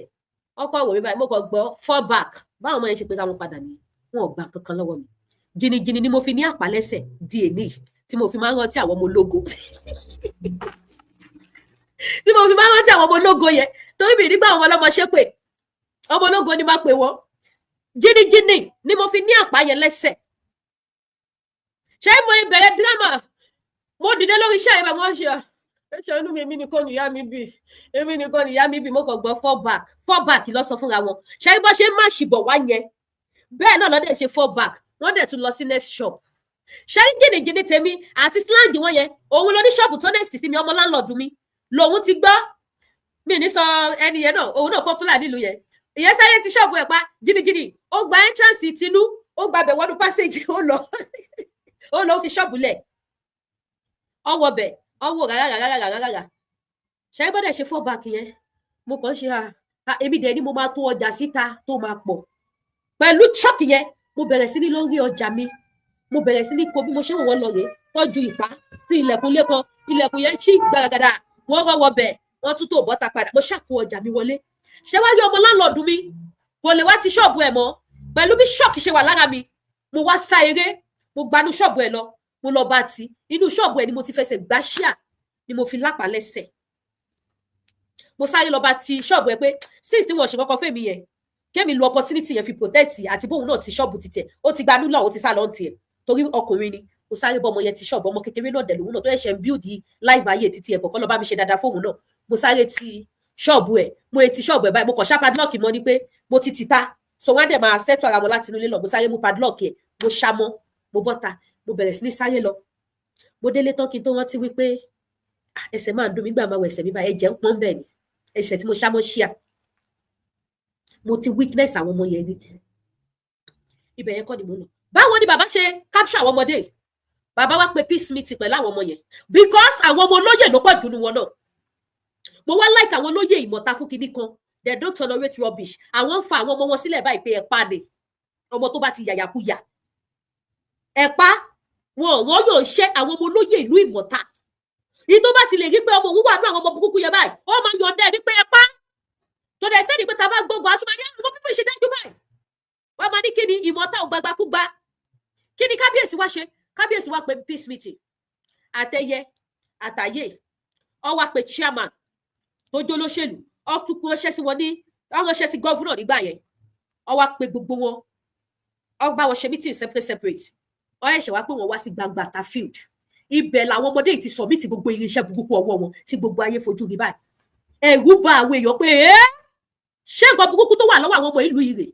ọkọ̀ àwọ̀ mi báyìí mo kàn gbọ́ fall back báwọn ọmọ yẹn ṣe pé káwọn padà ní wọn ò gbà kankan lọ́wọ́ mi jìnnìjìnnì ni mo fi ní àpálẹ́sẹ̀ di èní tí mo fi máa ń rántí àwọn ọmọ ológo tí mo fi máa ń rántí àwọn ọmọ ológo yẹn torí mi nígbà àwọn ọlọ́mọ ṣépè ọmọ ológo ni máa pè wọ́n jìnnìjìnnì ni mo fi ní àpá yẹn lẹ́sẹ̀ ṣé mo bẹ̀rẹ̀ dírámà mo dìde lórí iṣẹ́ yẹn bá wọ́n ṣe ẹ ṣàánú mi èmi nìkan nìyá mi bì èmi nìkan nìyá mi bì mo kàn gbọ́ fall back lọ sọ fúnra wọn ṣé bó ṣe má ṣìbọ̀ wá yẹn bẹ́ẹ̀ náà lọ́dẹ̀ ṣe fall back wọ́n dẹ̀ tún lọ sí next shop ṣé jìnnìjìnnì tèmi àti slang wọn yẹn òun ló ní ṣọ́ọ̀bù tó next sí mi ọmọ láńlọ́ọ̀dù mi lòun ti gbọ́ mi ní sọ ẹni yẹn náà òun náà popular nílùú yẹn ìyẹn sáré ti ṣọ́ọ̀bù ẹ̀ pa jìnnìjìnnì ó gba entrance tinú ó gba bẹ̀ wọnú passage ó lọ fi ṣọ́ọ̀bù lẹ̀ ọwọ́ bẹ̀ ọwọ́ rárá ṣé gbọ́dọ̀ ṣe fall back yẹn mo kàn ṣe èmi dẹ̀ ni mo máa tó ọjà síta tó máa pọ̀ pẹ̀lú ṣọ́ọ̀kì yẹn mo bẹ̀rẹ̀ sí ní lórí ọjà mi mo bẹ̀rẹ̀ sí ní kó bí mo ṣe wọ́n lọ rèé tọ́jú ìpá sí ilẹ̀kùn lẹ́kan ilẹ̀kùn yẹn ṣí gbàgàdà wọ́n rọ́wọ́ bẹ̀ wọ́n tún tó bọ́ta padà mo ṣàkó ọjà mi wọlé ṣé wá rí ọmọ láńlọ́ọ̀dù mi kò lè wá ti ṣọ́ọ̀bù ẹ̀ mọ́ pẹ̀lú bí ṣọ́ọ̀kì ṣe wà lára mi mo wá sá eré mo gbanú ṣọ́ọ̀bù ẹ̀ lọ mo lọ bá ti inú ṣọ́ọ̀bù ẹ̀ ni mo ti fẹsẹ̀ gbá ṣíà ni mo fi lápá lẹ́sẹ̀ mo sáré lọ bá ti ṣọ́ọ̀bù ẹ̀ pé since tí wọ́n ṣe kọ́kọ́ fèmí yẹn kémi lu opportunity yẹn fi protect àti bóun náà ti ṣọ́ọ̀bù ti tiẹ̀ ó ti gbanú lọ ó ti sá lọ tiẹ̀ torí ọkùnrin ni mo sáré bọ́ ọmọ yẹn ti ṣọ́ọ̀bù ọmọ kékeré náà dẹ̀ lòun náà tó ẹ̀ṣẹ̀ ń build live ayé títí ẹ̀ kọ̀ọ̀kan lọ bá mi ṣe dáadáa fóun náà mo sáré ti ṣọ́ọ̀bù ẹ̀ mo ti ṣọ́ọ̀bù ẹ̀ báyìí mo kàn ṣá padlock mọ́ ni pé mo ti tìta so wọ́n á dẹ̀ máa settle ara wọn láti inú ilé lọ mo sáré mú padlock ẹ̀ mo ṣá mọ́ mo bọ́ta mo bẹ̀rẹ̀ sí ní sáré lọ mo délé tán kí n tó rántí wípé ẹsẹ̀ máa ń dùn mí gbà máa wọ ẹsẹ̀ mi báyìí ẹ̀jẹ̀ ń pọ́n bẹ́ẹ̀ ni ẹsẹ̀ tí mo ṣá mọ́ ṣíà mo ti weakness àwọn ọmọ yẹn ni ibẹ̀ yẹn kọ́ ni mo lọ báwo ni bàbá ṣe capture àwọn ọmọdé bàbá wa pe peace meeting pẹ̀lú àwọn ọmọ yẹn because àwọn ọmọ olóyè ló pọ̀ jù nínú wọn náà mo wá like àwọn olóyè ìmọ̀ta fún kinní kan they don't tolerate rubbish àwọn ń fa àwọn ọmọ wọn sílẹ̀ báyìí pé ẹ pa ni ọmọ tó bá ti yàyàkuyà ẹ̀pá wọn ọ̀rọ̀ yóò ṣe àwọn ọmọ olóyè ìlú Ìmọ̀ta ní tó bá ti lè rí pé ọmọ òun wà ní àwọn ọmọ burúkú yẹn báyìí ó máa yọ̀ǹda ẹni pé ẹ̀pá tó dẹ̀ sẹ́ni pé tá a bá gbógun àtúmọ̀ ní àwọn ọmọ pípé ṣe dájú báyìí wọ́n máa ní kí ni Ìmọ̀ta ò gbàgbàkúgbà kí ni kábíyèsí wá ṣe kábíyèsí wá pé peace meeting àtẹyẹ àtàyè ó wá pé chairman tó jó lóṣèlú ó tún ránṣẹ́ sí wọn ní ó ránṣẹ́ sí gọ́vùnà nígbà yẹn ó wá pé gbogbo wọn ó bá wọn ṣe meeting separate ó ẹ̀ṣẹ̀ wá pé wọ́n wá sí gbangba ta field ibẹ̀ làwọn ọmọdé yìí ti submit gbogbo irinṣẹ́ burúkú ọwọ́ wọn tí gbogbo ayé fojú rí báyìí ẹ̀rù bà àwọn èèyàn pé ṣé nǹkan burúkú tó wà lọ́wọ́ àwọn ọmọ ìlú Ìrè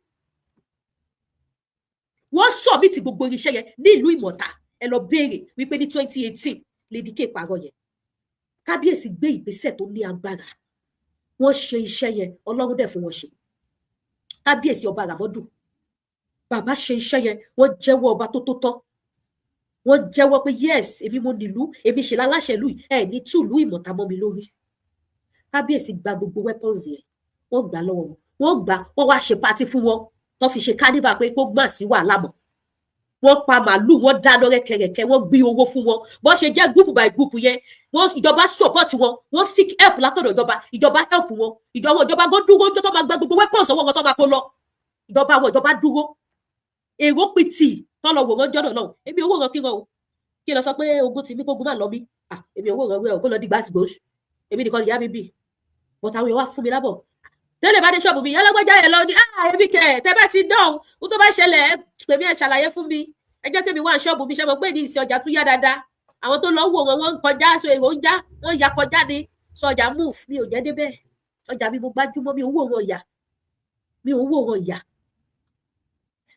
wọ́n submit gbogbo irinṣẹ́ yẹn ní ìlú Ìmọ̀ta ẹ lọ béèrè wípé ní 2018 Lady K parọ́ yẹn kábíyèsí gbé ìgbésẹ̀ tó ní agbára wọ́n ṣe iṣẹ́ yẹn Ọlọ́run dẹ̀ fún wọn ṣe kábíyèsí ọba Ràmọ́dù bàbá ṣe iṣẹ́ yẹn wọ́n jẹ́wọ́ ọba tó tọ́ wọ́n jẹ́wọ́ pé yes èmi mo nílùú èmi ṣe láláṣẹ ìlú ẹ̀ ní tùlú Ìmọ̀ta mọ́ mi lórí kábíyèsí gba gbogbo weapons yẹn wọ́n gbà lọ́wọ́ wọn gbà wọ́n wá ṣe pátí fún wọn tó fi ṣe carnival pé kó gbà sí wàhálà mọ́ wọ́n pa màálù wọ́n dáná rẹ́kẹrẹ́kẹ́ wọ́n gbé owó fún wọn bó ṣe jẹ́ group by group yẹn wọ́n ìjọba support wọn wọ́n seek help látọ̀dọ̀ ìjọba help wọn ìjọba gan dúró tó máa gba gbogbo weapons ọwọ́ wọn tó máa kó lọ ìjọba dúró èrò pìtì tọ́lọ wò wọ́n jọ́dọ̀ náà èmi owó ràn kí wọn o kí lọ sọ pé ogun ti mí kógun máa lọ mí èmi owó ràn wẹ́ ò kó lọ di gbàsgbòs èmi nìkan ìyá mi bì but àwọn èèyàn wá fún mi lábọ̀ tẹ́lẹ̀ bá dé ṣọ́ọ̀bù mi alágbájá yẹn lọ ní èmi kẹ̀ tẹ́ bá ti dán o tó bá ṣẹlẹ̀ pèmí ẹ̀ ṣàlàyé fún mi ẹ jẹ́ kémi wá ṣọ́ọ̀bù mi ṣe mọ̀ pé ní ìsìn ọjà tún yá dáadáa àwọn tó lọ wò wọn kọjá so èrò ń já wọn ya kọjá ni so ọjà move mi ò jẹ́ débẹ̀ ọjà mi mo gbájúmọ́ mi ò wò wọn yà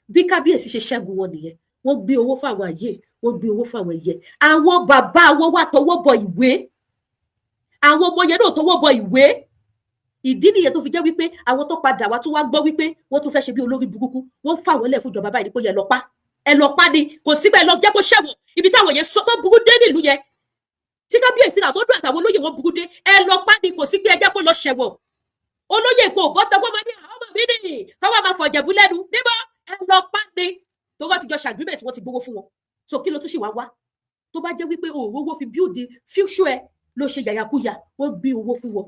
bí kábíyèsí ṣe ṣẹ́gun wọn nìyẹn wọ́n gbé owó fáwọn àyè wọ́n gbé owó fáwọn ẹ̀yẹ àwọn bàbá wọn wá tọwọ́ bọ ìwé àwọn ọmọ yẹn náà tọwọ́ bọ ìwé ìdí nìyẹn tó fi jẹ́ wípé àwọn tó padà wá tún wá gbọ́ wípé wọ́n tún fẹ́ ṣe bí olórí burúkú wọ́n fà wọ́n lẹ̀ fún ìjọba báyìí ní pé ẹ lọ pa ni kò sígbà ẹ lọ jẹ́ kó ṣẹ̀wọ̀n ibi táwọn yẹn sọ tó burú dé nílùú yẹn tí kábíyèsí Ràmọ́dù àtàwọn olóyè wọn burú dé ẹ lọ pa ni kò sígbà ẹ jẹ́ kó lọ ṣẹ̀wọ̀n olóyè kò bọ́ tọwọ́ máa ní àwọn ọmọ mi nì káwọn máa fọ̀ jẹ̀bú lẹ́nu níbo ẹ lọ pa ni tó wọ́n ti jọ ṣàgbémẹ̀ tí wọ́n ti gbowó fún wọn so kí ló tún ṣì wá tó bá jẹ́ wípé owó fi build future ẹ ló ṣe yàyàkúyà wọ́n gbé owó fún wọn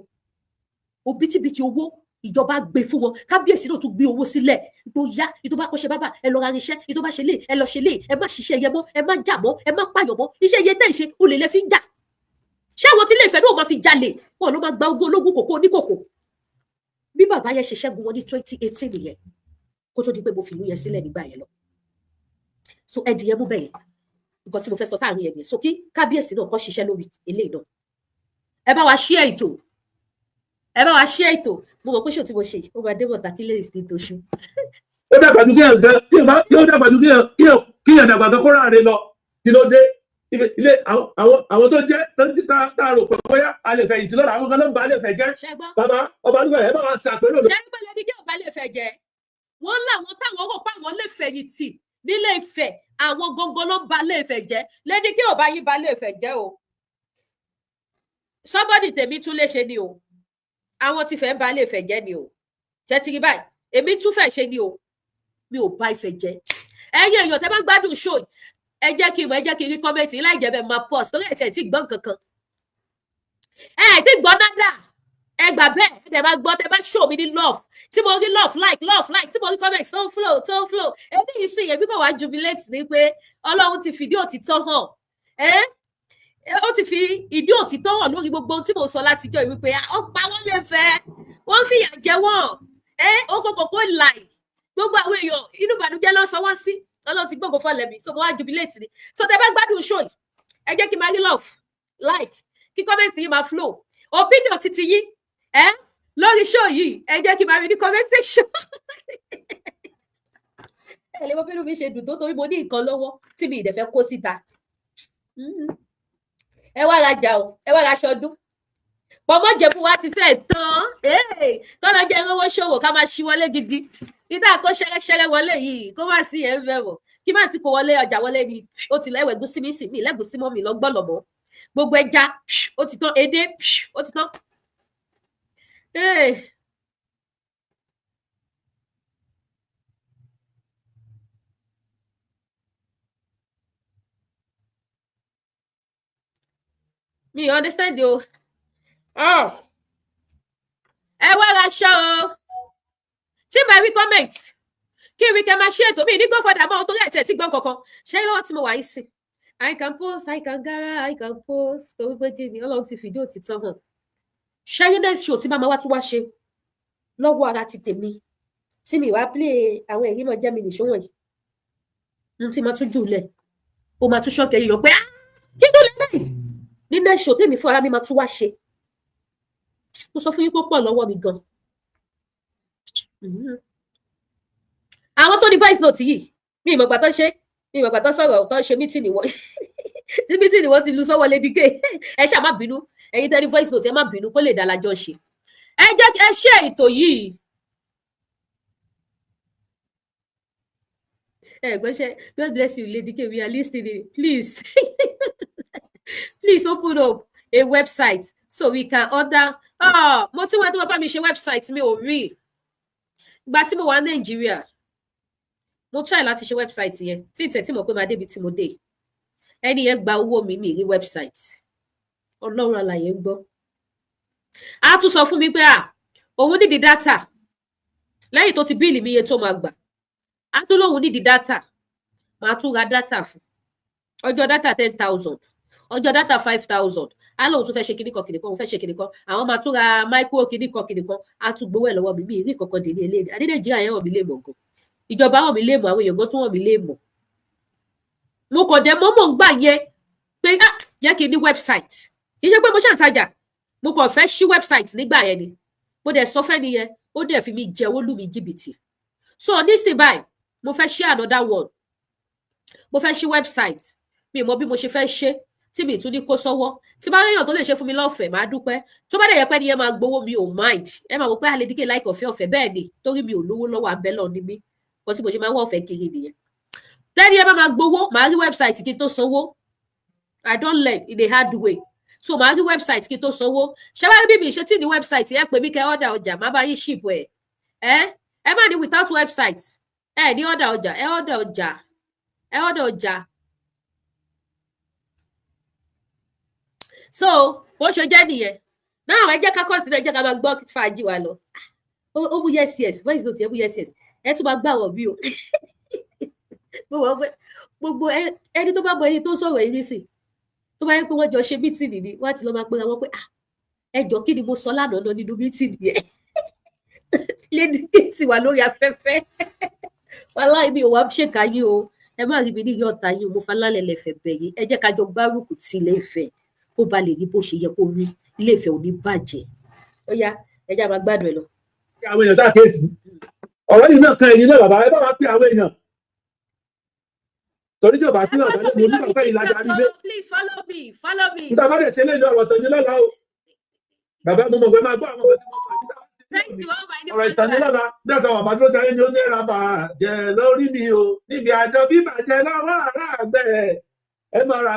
òbítíbitì owó ìjọba gbé fún wọn kábíyèsí náà tún gbé owó sílẹ̀ tó yá ìtọ́ bá kọ́ṣẹ́ bábà ẹ lọ ra irinṣẹ́ ìtọ́ bá ṣe lé ẹ lọ ṣe lé ẹ má ṣiṣẹ́ yẹ mọ́ ẹ má jà mọ́ ẹ má pààyàn mọ́ iṣẹ́ yẹ tẹ́ ìṣe olè lẹ fi ń jà ṣé àwọn tí ilé ìfẹ́ náà máa fi jalè wọn ló máa gba ogún ológun kòkó oníkòkó bí bàbá yẹn ṣe ṣẹ́gun wọn ní 2018 nìyẹn kó tó di pé mo fi ìlú yẹn sílẹ̀ nígbà yẹn lọ so ẹ dìyẹn mú bẹ́ẹ̀ nǹkan tí mo fẹ́ sọ sáàrin yẹn so kí kábíyèsí náà kọ́ ṣiṣẹ́ lórí eléyìí náà ẹ bá wa ṣí ètò mo mọ̀ pé ṣò tí mo ṣe ó máa dé mọ̀ tàkí lẹ́yìn sí tó ṣú. ó dàgbà ju kéèyàn gan tí ìbá yóò dàgbà ju kéèyàn dàgbà gan kó ráre lọ kí ló dé ilé àwọn tó jẹ́ tá a rò pé bóyá a lè fẹ̀yìntì lọ́la àwọn gan ló ń ba lè fẹ̀ jẹ́ bàbá ọba nígbà yẹn bá wa ṣàpérò lọ. ṣẹ́gbẹ́ lẹ́ni kí ọba lè fẹ̀ jẹ́ wọ́n láwọn táwọn rò pé àwọn lè fẹ̀yìntì nílé Ifẹ̀ àwọn gangan ló ń ba lè fẹ̀ jẹ́ lẹ́ni kí ọba yín ba lè fẹ̀ jẹ́ o somebody tèmi tún lè ṣe ni o àwọn tí fẹ́ ń ba lè fẹ̀ jẹ́ ni o ṣe ti rí báyìí èmi tún fẹ́ ṣe ni o mi ò bá Ifẹ̀ jẹ́ ẹ̀yin èèyàn tẹ́ bá gbádùn show ẹ jẹ́ kí n rí kọ́mẹ́ǹtì láì jẹ́ bẹ́ẹ̀ máa pause torí ẹ̀ tí gbọ́n kankan ẹ̀ tí gbọ́n náà ẹ gbà bẹ́ẹ̀ ẹ bá gbọ́ tẹ́ bá show mi ní love tí mo rí love like tí mo rí comment tó ń flow eléyìí sì èmi kò wá jubilate ní pé Ọlọ́run ti fìdí òtítọ́ hàn ó ti fi ìdí òtítọ́ hàn lórí gbogbo ohun tí mo sọ láti jọ wípé ó pa wọ́n lè fẹ́ wọ́n fìyà jẹ wọ́n ó kókó láì gbogbo àwọn èèyàn inú ìbànújẹ́ ló sọ wọ́n sí Ọlọ́run ti gbogbo fọlẹ̀ mi so mo wá jubilate ni so tẹ́ bá gbádùn show yìí ẹ jẹ́ kí n máa rí love like kí comment yìí máa flow opinion titi yìí lórí show yìí ẹ jẹ́ kí n máa rí ní comment section ẹ lè mọ pé mi ṣe dùn tó torí mo ní nǹkan lọ́wọ́ tí mi ìdẹ̀fẹ́ kó síta ẹ wá rajà o ẹ wá raṣọ ọdún pọmọ jẹ̀bú wa ti fẹ́ tán tọ́nà jẹ́ owó ṣòwò ká máa ṣí wọlé gidi ìdá kó ṣẹrẹṣẹrẹ wọlé yìí kó má sí ẹ̀ ń bẹ̀rọ̀ kí má ti kó wọlé ọjà wọlé ni ó ti lẹ́wọ̀ ẹ̀gúsí mi sì mí lẹ́gúsí mọ́ mi lọ́gbọ́lọ́mọ́ gbogbo ẹja ó ti tán edé ó ti tán. Me understand you. Oh. Ẹ wá ra aṣọ o. Tí bá rí comment. Kí rí kẹ́ máa share tó mi ní go for that mọ́ torí ẹ̀ tí ẹ ti gbọ́n kankan. Ṣé lọ́wọ́ tí mo wà yìí sí? I can post, I can gara, I can post. Torí pé kí ni Ọlọ́run ti fìdí òtítọ́ hàn. Ṣé next show tí máa wá tún wá ṣe lọ́wọ́ ara ti tèmi. Tí mi wá play àwọn èyí náà jẹ́ mi nìṣó wọ̀nyí. Tí máa tún jùlẹ̀. Ó máa tún ṣọ́kẹ́ yìí lọ pé kí tó lè lẹ́yìn. Ní next show tèmi fún ara mi máa tún wá ṣe. Mo sọ fún yín pọ̀ lọ́wọ́ mi gan. Àwọn tó ní voice note yìí mi ìmọ̀gbà tó ṣe mi ìmọ̀gbà tó sọ̀rọ̀ tó ṣe mítìnì wọ́n tí mítìnì wọ́n ti lu sọ́wọ́ Lady K ẹ ṣáà má bínú ẹ̀yin tẹ́ ní voice note ẹ má bínú kó lè dá lájọ́ ṣe ẹ jẹ́ ẹ ṣe ètò yìí ẹ gbọ́ṣẹ́ God bless you Lady K we are listening please please open up a website so we can order mo ti wá tí wọ́n bá mi ṣe website mi ò rí ìgbà tí mo wà Nàìjíríà mo try láti ṣe website yẹn tí ìtẹ̀ tí mo pé máa débi tí mo dé ẹni yẹn gba owó mi rí website Ọlọ́run àlàyé ń gbọ́ a tún sọ fún mi pé òun nídìí data lẹ́yìn tó ti bíìlì mi iye tó máa gbà a tún lóun nídìí data máa tún ra data fún ọjọ́ data 10,000 ọjọ́ data 5,000 a lóun tún fẹ́ ṣe kìnnìkan òun fẹ́ ṣe kìnnìkan àwọn máa tún ra micro kìnnìkan a tún gbowó ẹ̀ lọ́wọ́ mi rí kankan délé eléyìí adé Nàìjíríà yẹn wọ̀ mí lè mọ̀ gan ìjọba wọ̀ mí lè mọ̀ àwọn èèyàn gan tún wọ̀ mí lè mọ̀ mo kàn dé mọ́ ń gbà yẹn pé jẹ́ kí n ní website kì í ṣe pé mo ṣàǹtajà mo kàn fẹ́ ṣí website nígbà yẹn ni mo dẹ̀ sọ fẹ́ nìyẹn ó dẹ̀ fi mi jẹ owó lù mí jìbìtì so nísìnyí báyìí mo fẹ́ ṣí another one mo fẹ́ ṣí website mi mọ bí mo ṣe fẹ́ ṣe tí mi tún ní kó sọ́wọ́ tí bá léèyàn tó lè ṣe fún mi lọ́fẹ̀ẹ́ máa dúpẹ́ tó bá dẹ̀ yẹ pé nìyẹn máa gbowó mi ò mind ẹ máa wò pé Lady K like ọ̀fẹ́ bẹ́ẹ̀ ni torí mi ò lówó lọ́wọ́ àbẹ́lọ̀ ní mí kò tí mo ṣe máa wọ́ ọ̀fẹ́ kiri nìyẹn tẹ́ni ẹ bá máa gbowó màá rí website kí n tó sanwó I don't learn in a hard way so màá rí website kí n tó sanwó ṣẹ́wárí bí mi ṣe tí ní website ẹ pè mí kẹ́ order ọjà má bá yín ship ẹ má ní without website ẹ ní order ọjà ẹ order ọjà so bó ṣe jẹ́ nìyẹn náà ẹ jẹ́ ká kọ́ńtínú ẹ jẹ́ ká máa gbọ́ fàájì wa lọ ó bú yes voice note ẹ bú yes ẹ tún máa gbà wọ́n bí o gbogbo ẹni tó bá mọ ẹni tó sọ̀rọ̀ yìí nísìn tó bá yẹ pé wọ́n jọ ṣe mítìnì ni wọ́n á ti lọ máa pera wọn pé ẹjọ́ kí ni mo sọ lánàá lọ nínú mítìnì yẹn Lady K ti wà lórí afẹ́fẹ́ wàláhì mi ò wá ṣèkà yín o ẹ má rí mi ní ìyá ọ̀tá yín o mo falálẹ̀ lẹ̀fẹ̀ bẹ̀ yín ẹ jẹ́ ká jọ gbárùkù ti Ilé Ifẹ̀ kó ba lè rí bó ṣe yẹ kó rí Ilé Ifẹ̀ ò ní bàjẹ́ ó yá ẹ jẹ́ máa gbádùn ẹ lọ. àwọn èèyàn ṣàkíyèsí ọ̀rọ̀ yìí náà kan ẹ̀yin náà bàbá ẹ bá wá pé àwọn èèyàn torí jọba sí ọ̀dọ́ lé mo ní bàbá yìí lájà rí lé. Please follow me. nígbà bá dẹ̀ ṣe lé ní ọ̀rọ̀ tẹ̀yìn lọ́la o bàbá mo mọ̀ pé máa gbọ́ àwọn ọmọ tí mo kọ̀ ọ̀rọ̀ ìtàní lọ́la dẹ́sẹ̀ wà bàdúró jẹ́ ní oníra bàjẹ́ lórí mi o níbi àjọ bí bàjẹ́ lọ́wọ́ ará àgbẹ̀ ẹ máa ra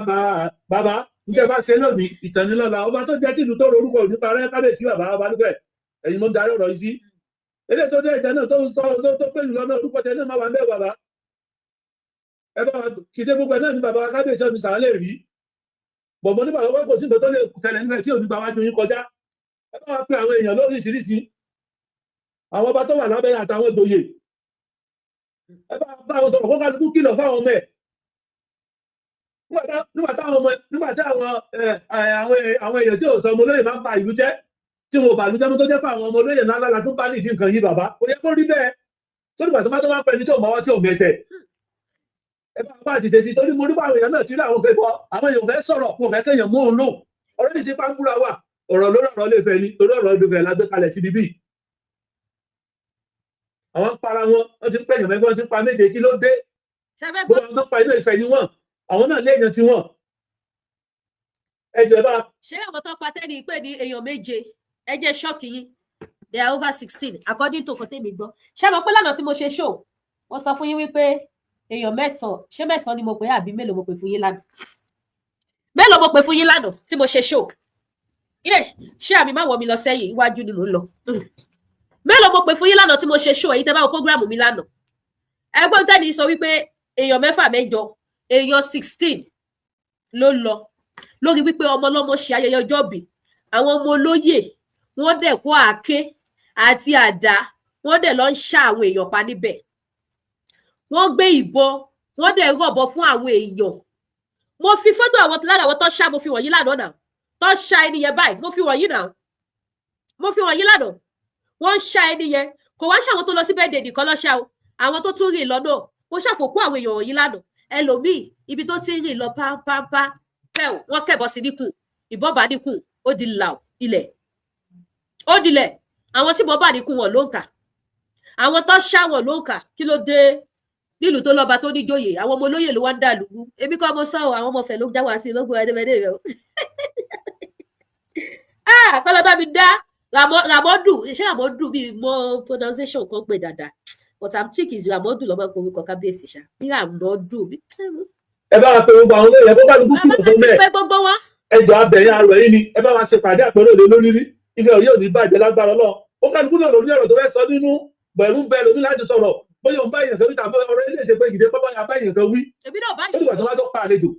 bàbá níjẹ́ bá ṣe lónìí ìtàní lọ́la ọba tó jẹ́ tìlú tó rorúkọ òní parẹ́ kábíyèsí bàbá Balùwẹ̀ ẹ̀yin mo ń darí ọ̀rọ̀ yìí sí ilé tó dé ìjà náà tó pè ní lọ́nà orúkọ tẹ náà máa wà ń bẹ́ẹ̀ bàbá ẹ bá kì í ṣe gbogbo ẹ náà ní bàbá kábíyèsí ọ̀nì sàn lè rí bọ̀bọ̀ ní bàbá kò sí nǹkan tó lè ṣẹlẹ̀ níbẹ̀ tí ò ní bá wájú yín kọjá ẹ bá wá pé àwọn èèyàn lóríṣiríṣi àwọn ọba tó wà lábẹ́ àtàwọn ìdòyè ẹ bá bá àwọn tọ̀rọ̀ kó kálukú kìlọ̀ fáwọn ọmọ ẹ̀ nígbà tí àwọn èèyàn tí ò sọ ọmọ olóyè máa ń ba ìlú jẹ́ tí wọn ò bà lújẹ́ mú tó jẹ́ pé àwọn ọmọ olóyè náà lára tó bá nìdí nǹkan yìí bàbá kò yẹ kó rí bẹ́ẹ̀ tó nígbà tó bá tó máa ń pẹ́ ní tí ò mọ́wọ́ tí ò mẹsẹ̀ ẹ bá bá àtìtẹ̀ tí torí mo rí báwọn èèyàn náà ti rí àwọn òkè bọ́ àwọn èèyàn fẹ́ sọ̀rọ̀ kò fẹ́ kéèyàn mú òun lò ọ̀rọ̀ ní sí pàǹkúra wà ọ̀rọ̀ lórí ọ̀rọ̀ Ilé Ifẹ̀ ni torí ọ̀rọ̀ Ilé Ifẹ̀ la gbé kalẹ̀ sí bíbí àwọn ń para wọn ti ń pẹ̀yàn mẹ́fẹ́ wọn ti ń pa méje kí ló dé gbogbo àwọn tó pa Ilé Ifẹ̀ ni wọn àwọn náà léèyàn tí wọn ẹjọ́ bá. ṣé àwọn tó pa tẹ́ni pé ní èèyàn méje ẹ jẹ́ ṣọ́ọ̀kì yín they are over 16 according to nǹkan tèmi gbọ́ ṣé mo pé lánàá tí mo ṣe show wọ́n sọ fún yín wípé èèyàn mẹ́sàn-án ṣé mẹ́sàn-án ni mo pè àbí mélòó mo pè fún yín lánàá mélòó mo pè fún yín lánàá tí mo ṣe show ṣé àmì má wọ mi lọ sẹ́yìn iwájú ni mò ń lọ mélòó mo pè fún yín lánàá tí mo ṣe show èyí tẹ́ bá wo program mi lánàá ẹgbọ́n tẹ́ni sọ wípé èèyàn mẹ́fà mẹ́jọ èèyàn 16 ló lọ lórí wípé ọmọ ọlọ́mọ ṣe ayẹyẹ ọjọ́ ìbí àwọn ọmọ olóyè wọ́n dẹ̀ kó àáké àti àdá wọ́n dẹ̀ lọ ń ṣá àwọn èèyàn pa níbẹ̀ wọ́n gbé ìbọn wọ́n dẹ̀ rọ̀bọ fún àwọn èèyàn mo fi fọ́tò àwọn lára àwọn tó ṣá mo fi wọ̀nyí lánàá náà tó ṣá ẹni yẹn báyìí mo fi wọ̀nyí lánàá wọ́n ń ṣá ẹni yẹn kò wá ṣàwọn tó lọ sí bẹ́ẹ̀ dè nìkan lọ́ṣà o àwọn tó tún rìn lọ́nà mo ṣàfòkú àwọn èèyàn wọ̀nyí lánàá ẹlòmíì ibi tó ti ń rìn lọ pápápá pẹ́ù wọ́n kẹ̀bọ̀ sí níkùn ìbọn bá níkùn ó di là ilẹ̀ ó dilẹ̀ àwọn tí ìbọn bá níkùn wọn ló ń kà àwọn tó ṣá wọn ló ń kà kí ló dé nílùú tó lọ́ba tó níjòyè àwọn ọmọ olóyè ló wá ń dà lùú èmi kọ́ mo sọ àwọn ọmọ ọ̀fẹ́ ló já wá sí lógún ẹdẹ́mẹdẹ́ rẹ o kọ́lọ́ bá mi dá Ràmọ́dù iṣẹ́ Ràmọ́dù bíi mọ́ pronunciation kan pé dáadáa but I'm think is Ràmọ́dù lọ́mọ orúkọ kábíyèsí ṣá ní Ràmọ́dù. ẹ bá wa pe gbogbo àwọn olóyè kó bá dùn kúkú fún mẹ ẹjọ abẹyìn arọ yìí ni ẹ bá wa ṣe pàdé àpérò lé lórí rí ilé Ọ̀yọ́ ò ní bàjẹ́ lágbára Ọlọ́run ó kálukú náà lórí ọ̀rọ̀ tó fẹ́ sọ nínú bẹ̀rù ń bẹ lómi láti sọ̀rọ̀ bóyá òun bá èèyàn kan wí tàbí ọ̀rọ̀ ilé ìṣe pé ìdíje pápá yà bá èèyàn kan wí nígbà tó bá tó pa àlejò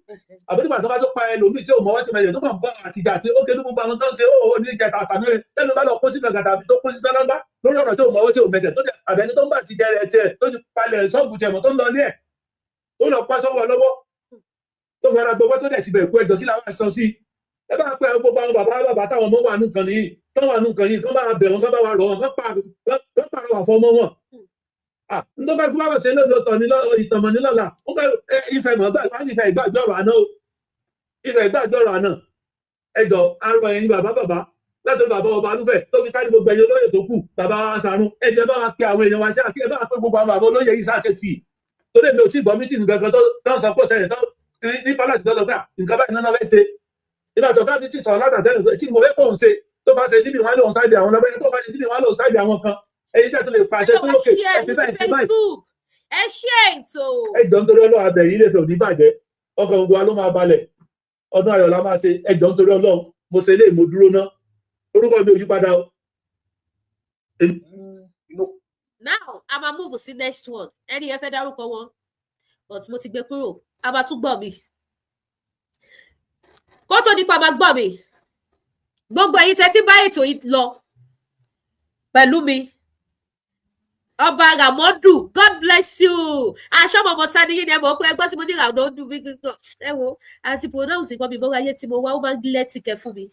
àbí nígbà tó bá tó pa ẹlòmíì tí ò mọ wọ́n ti mẹyẹ tó máa ń bá àtijọ́ àti ó kéde gbogbo àwọn tó ń ṣe ó ní ìjẹta àtàná rẹ tẹnu bá lọ kó sí gàgàdà àbí tó kó sí sálágbá lórí ọ̀rọ̀ tí ò mọ wọ́n tí ò mẹsẹ̀ tó dẹ àbẹni tó ń bá àtijọ́ rẹ tiẹ̀ tó ti palẹ̀ sọ́ọ̀bù tẹ̀mọ̀ tó ń lọ ní ẹ̀ tó lọ pa sọ́wọ́ lọ́wọ́ tó fara gbogbo tó dẹ̀ ti bẹ̀ kú ẹjọ́ kí làwọn sọ sí ẹ bá pẹ́ gbogbo àwọn bàbá táwọn ọmọ wà nùkan nìyí tó wà nùkan yìí kán bá bẹ̀ wọn kán bá wa rọ̀ wọn kán pàrọ̀ àfọmọ wọn nígbà tí wọ́n bá ṣe lóde ọ̀tọ̀ ní ìtànmọ̀ nílọ́la ó bẹ ìfẹ́ mọ̀ gbà wọ́n ìfẹ́ ìgbàgbọ́rọ̀ àná o ìfẹ́ ìgbàgbọ́rọ̀ àná ẹjọ́ arọ ẹ̀yin bàbá láti bàbá ọba alúfẹ́ tó fi kárí gbogbo ẹ̀yin olóyè tó kù bàbá wa Ṣàrún ẹ̀jẹ̀ bá wa pe àwọn èèyàn wa sí àkíyè bá wa pé gbogbo àwọn bàbá olóyè yìí sákẹ́tì tó lè mi ò tí ì gbọ́ mítìnì kankan tó ń sọ pé òṣèlè tó ní pálásì tó sọ pé nǹkan báyìí náà fẹ́ ṣe ìgbà tó ká ti sọ látàtẹ́lẹ̀ kí mo fẹ́ pọ̀ ń ṣe tó bá ṣe síbi wọn lòun sáìdì àwọn lọ́bẹ̀ tó bá ṣe síbi wọn lòun sáìdì àwọn kan èyí tẹ́ tó lè pàṣẹ tó lókè ẹ̀fí báyìí ṣe báyìí. ẹ ṣe ètò. ẹjọ́ nítorí Ọlọ́run abẹ yìí lè fẹ́ òní bàjẹ́ ọkàn gbogbo wa ló máa balẹ̀ ọdún ayọ̀ la máa ṣe ẹjọ́ nítorí Ọlọ́run mo ṣe eléyìí mo dúró ná orúkọ mi ò yí padà o. Now a máa move sí next one ẹni ẹ fẹ́ dárúkọ wọn but mo ti gbé kúrò a máa tún gbọ́ mi kó tó nípa máa gbọ́ mi gbogbo ẹ̀yin tẹ́ tí bá ètò yìí lọ pẹ̀lú mi ọba Ràmọ́dù God bless you aṣọ́mọ̀mọ́ta ni yín ni ẹ mọ̀ pé ẹgbọ́n tí mo ní Ràmọ́dù mi kíkọ́ ẹ wo àti pronounce nǹkan mi bó wáyé tí mo wá ó máa ń gílẹ̀ tìkẹ́ fún mi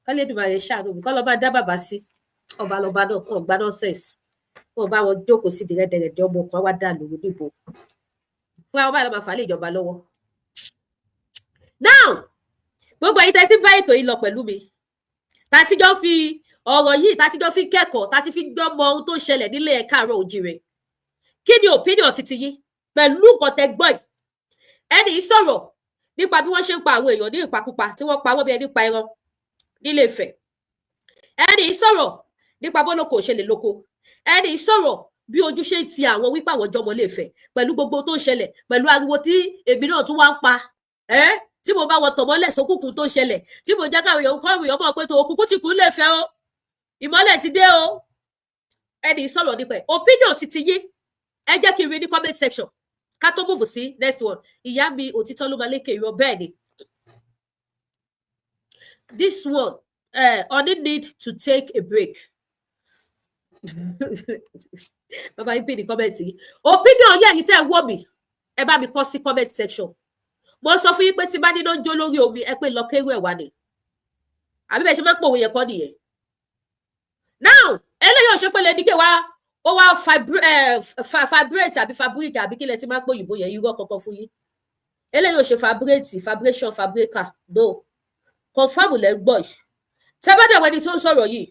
kọ́lẹ́dùmarè ṣàánú mi kọ́ lọ́ bá dá bàbá sí ọba lọ́ba náà ọ̀gbá nonsense wọn bá wọn jókòó sí dẹ̀rẹ̀dẹ̀rẹ̀dẹ̀ ọmọ kan wá dà lóru níbo fún àwọn báyìí lọ́ máa fà á lé ìjọba lọ́wọ́. Now gbogbo ẹ̀yin tẹ́ tí bá ètò yìí lọ pẹ̀lú mi tàtijọ́ fi ọ̀rọ̀ yìí tàtijọ́ fi kẹ́kọ̀ọ́ tàti fi gbọ́ mọ ohun tó ń ṣẹlẹ̀ nílé ẹ̀ káàárọ̀ oòjíire kí ni opinion titi yín pẹ̀lú nǹkan tẹ́ gbọ́ yìí ẹni yìí sọ̀rọ̀ nípa bí wọ́n ṣe ń pa àwọn èèyàn ní ìpakúpa tí wọ́n pa wọ́n bí ẹni pa ẹran nílé Ifẹ̀ ẹni yìí sọ̀rọ̀ nípa bọ́lọ́kọ̀ òṣèlè lóko ẹni yìí sọ̀rọ̀ bí ojú ṣe ti àwọn wípé àwọn jọmọ lè fẹ́ pẹ̀lú gbogbo tó ń ṣẹlẹ̀ pẹ̀lú ariwo tí èmi náà tún wá ń pa tí mo bá wọn tọ̀ mọ́lẹ̀ sókùnkùn tó ń ṣẹlẹ̀ tí mo jẹ́ káwọn èèyàn kọ́ èèyàn mọ̀ pé tó òkùnkùn ti kú lè fẹ́ o ìmọ́lẹ̀ ti dé o ẹni sọ̀rọ̀ nípa opinion titi yín ẹ jẹ́ kí n rí ní comment section ká tó move sí next one ìyá mi òtítọ́ ló máa lékè irọ́ bẹ́ẹ̀ ni this one only need to take a break bàbá yín pè ní comment yìí opinion yẹn yìí tẹ́ ẹ wọ́ mi ẹ bá mi kọ sí comment section mo sọ fún yín pé tí bá níná jó lórí omi ẹ pé lọ kéwú ẹ wá ni àbí bẹ́ẹ̀ ṣe máa ń pòwé yẹn kọ́ nìyẹn now eléyìí ò ṣe pé lẹ́dígé wa ó wá vibrate àbí fabric àbí kílẹ̀ tí máa ń pò òyìnbó yẹn irọ́ kankan fún yín eléyìí ò ṣe vibration fabrica no confam lẹ́ ń gbọ́ yìí tẹ́ bá dẹ̀ wọ ẹni tó ń sọ̀rọ̀ yìí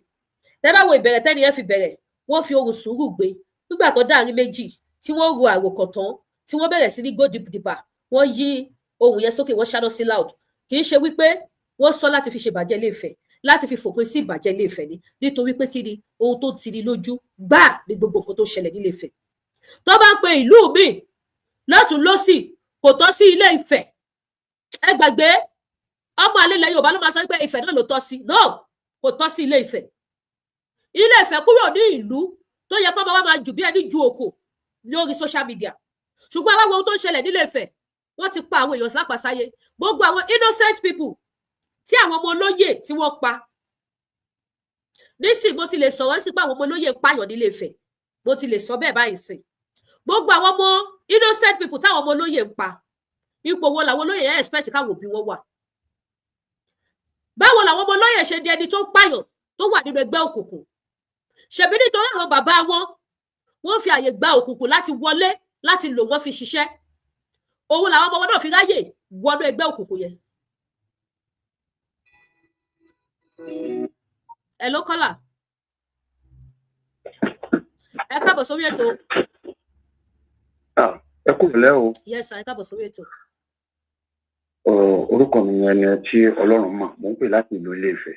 tẹ́ bá wo ìbẹ̀rẹ̀ tẹ́ni yẹn fi bẹ̀rẹ̀ wọ́n fi ohùn sùúrù gbé nígbà tó dáàrin méjì tí wọ́n ro àròkàn tán tí wọ́n bẹ̀rẹ̀ sí ní go deep deeper wọ́n yí ohùn yẹn sókè wọ́n ṣáná sí loud kì í ṣe wípé wọ́n sọ láti fi ṣe ìbàjẹ́ Ilé Ifẹ̀ láti fi fòpin sí ìbàjẹ́ Ilé Ifẹ̀ ni nítorí pé kí ni ohun tó ti ní lójú gbà ní gbogbo nǹkan tó ṣẹlẹ̀ ní Ilé Ifẹ̀ tó bá ń pe ìlú mi lọ́tún lọ́sì kò tọ́ sí Ilé Ifẹ̀ ẹ gbàgbé ọmọ àlè ilẹ̀ Yorùbá ló máa sọ pé Ifẹ̀ náà ló tọ́ sí no kò tọ́ sí Ilé Ifẹ̀ Ilé Ifẹ̀ kúrò ní ìlú tó yẹ kó máa jù bí ẹni ju òkò lórí social media ṣùgbọ́n àwọn ohun tó ń ṣẹlẹ̀ ní Ilé Ifẹ̀ wọ́n ti pa àwọn èèyàn lápasáyé gbogbo àwọn innocent people tí àwọn ọmọ olóyè tí wọ́n pa nísìnyí mo ti lè sọ̀rọ̀ sí pé àwọn ọmọ olóyè pààyàn nílé Ifẹ̀ mo ti lè sọ bẹ́ẹ̀ báyìí sìn gbogbo àwọn ọmọ innocent people táwọn ọmọ olóyè ń pa ipò wo làwọn olóyè yẹn expect káwọn òbí wọn wà báwo làwọn ọmọ olóyè ṣe di ẹni tó ń pààyàn tó wà nínú ẹgbẹ́ òkùnkùn ṣebí nítorí àwọn bàbá wọn fi àyè gba òkùnkùn láti wọlé láti lò wọ́n fi ṣiṣẹ́ òun làwọn ọmọ wọn náà fi ráyè wọnú ẹgbẹ́ òkùnkùn yẹn. ẹ ló kọ́là ẹ káàbọ̀ sórí ètò. ẹ kú ìlẹ́ o. yes ẹ káàbọ̀ sórí ètò. orúkọ mi ni ẹni tí Ọlọ́run mọ̀ mò ń pè láti ìlú Ilé-Ifẹ̀.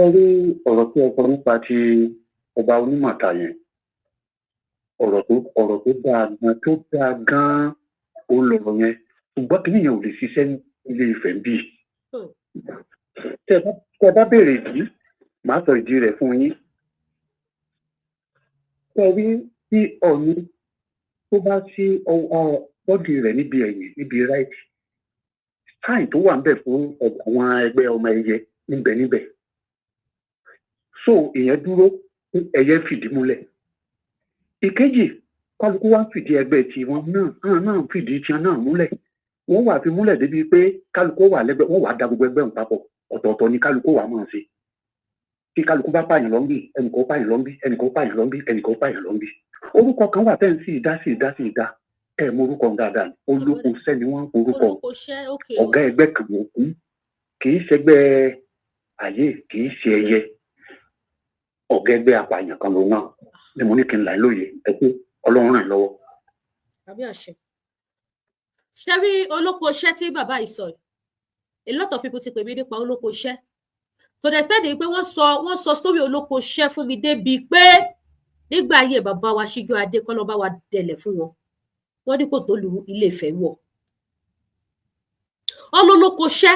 ẹ rí ọ̀rọ̀ tí ẹ sọ nípa ti ọba Onímọ̀ta yẹn ọ̀rọ̀ tó dáa gan-an ó lọ̀rọ̀ yẹn ṣùgbọ́n kí nìyẹn ò lè ṣiṣẹ́ ní Ilé-Ifẹ̀ bíi. tẹ bá béèrè ìdí màá sọ ìdí rẹ̀ fún yín. ẹ rí tí Ọọ̀ni tó bá sí bọ́dì rẹ̀ níbi ẹ̀yìn níbi ráìtì sáìn tó wà níbẹ̀ fún àwọn ẹgbẹ́ ọmọ ẹyẹ níbẹ̀. so ìyẹn dúró ẹyẹ fìdí múlẹ̀. ìkejì kálukú wá ń fìdí ẹgbẹ́ tiwọn náà fìdí tiwọn náà múlẹ̀. wọ́n wà fi múlẹ̀ débi pé kálukú wà lẹ́gbẹ́ wọ́n wà da gbogbo ẹgbẹ́ òun papọ̀ ọ̀tọ̀ọ̀tọ̀ ni kálukú wà máa ṣe. tí kálukú bá pààyàn lọ́nbì ẹnìkan pààyàn lọ́nbì ẹnìkan pààyàn lọ́nbì ẹnìkan pààyàn lọ́nbì. orúkọ kan wà tẹ́ǹsì ìdá ẹ mọ orúkọ dáadáa ni Olókoṣẹ́ ni wọ́n ń orúkọ ọ̀gá ẹgbẹ́ kan òkú kì í ṣẹgbẹ́ ayé kì í ṣe ẹyẹ ọ̀gá ẹgbẹ́ apààyàn kan lòun náà ni mo ní kí n là lóye ẹ pé Ọlọ́run ràn lọ́wọ́. àbí àṣẹ ṣé rí Olókoṣẹ́ tí bàbá yìí sọ a lot of people ti pè mí nípa Olókoṣẹ́ to the extent pé wọ́n sọ story Olókoṣẹ́ fún mi débi pé nígbà ayé bàbá wa Síjú Adé kọ́ ló bá wa dẹ̀lẹ̀ fún wọn wọ́n ní kò tó lu Ilé-Ifẹ̀ wọ̀ Olókoṣẹ́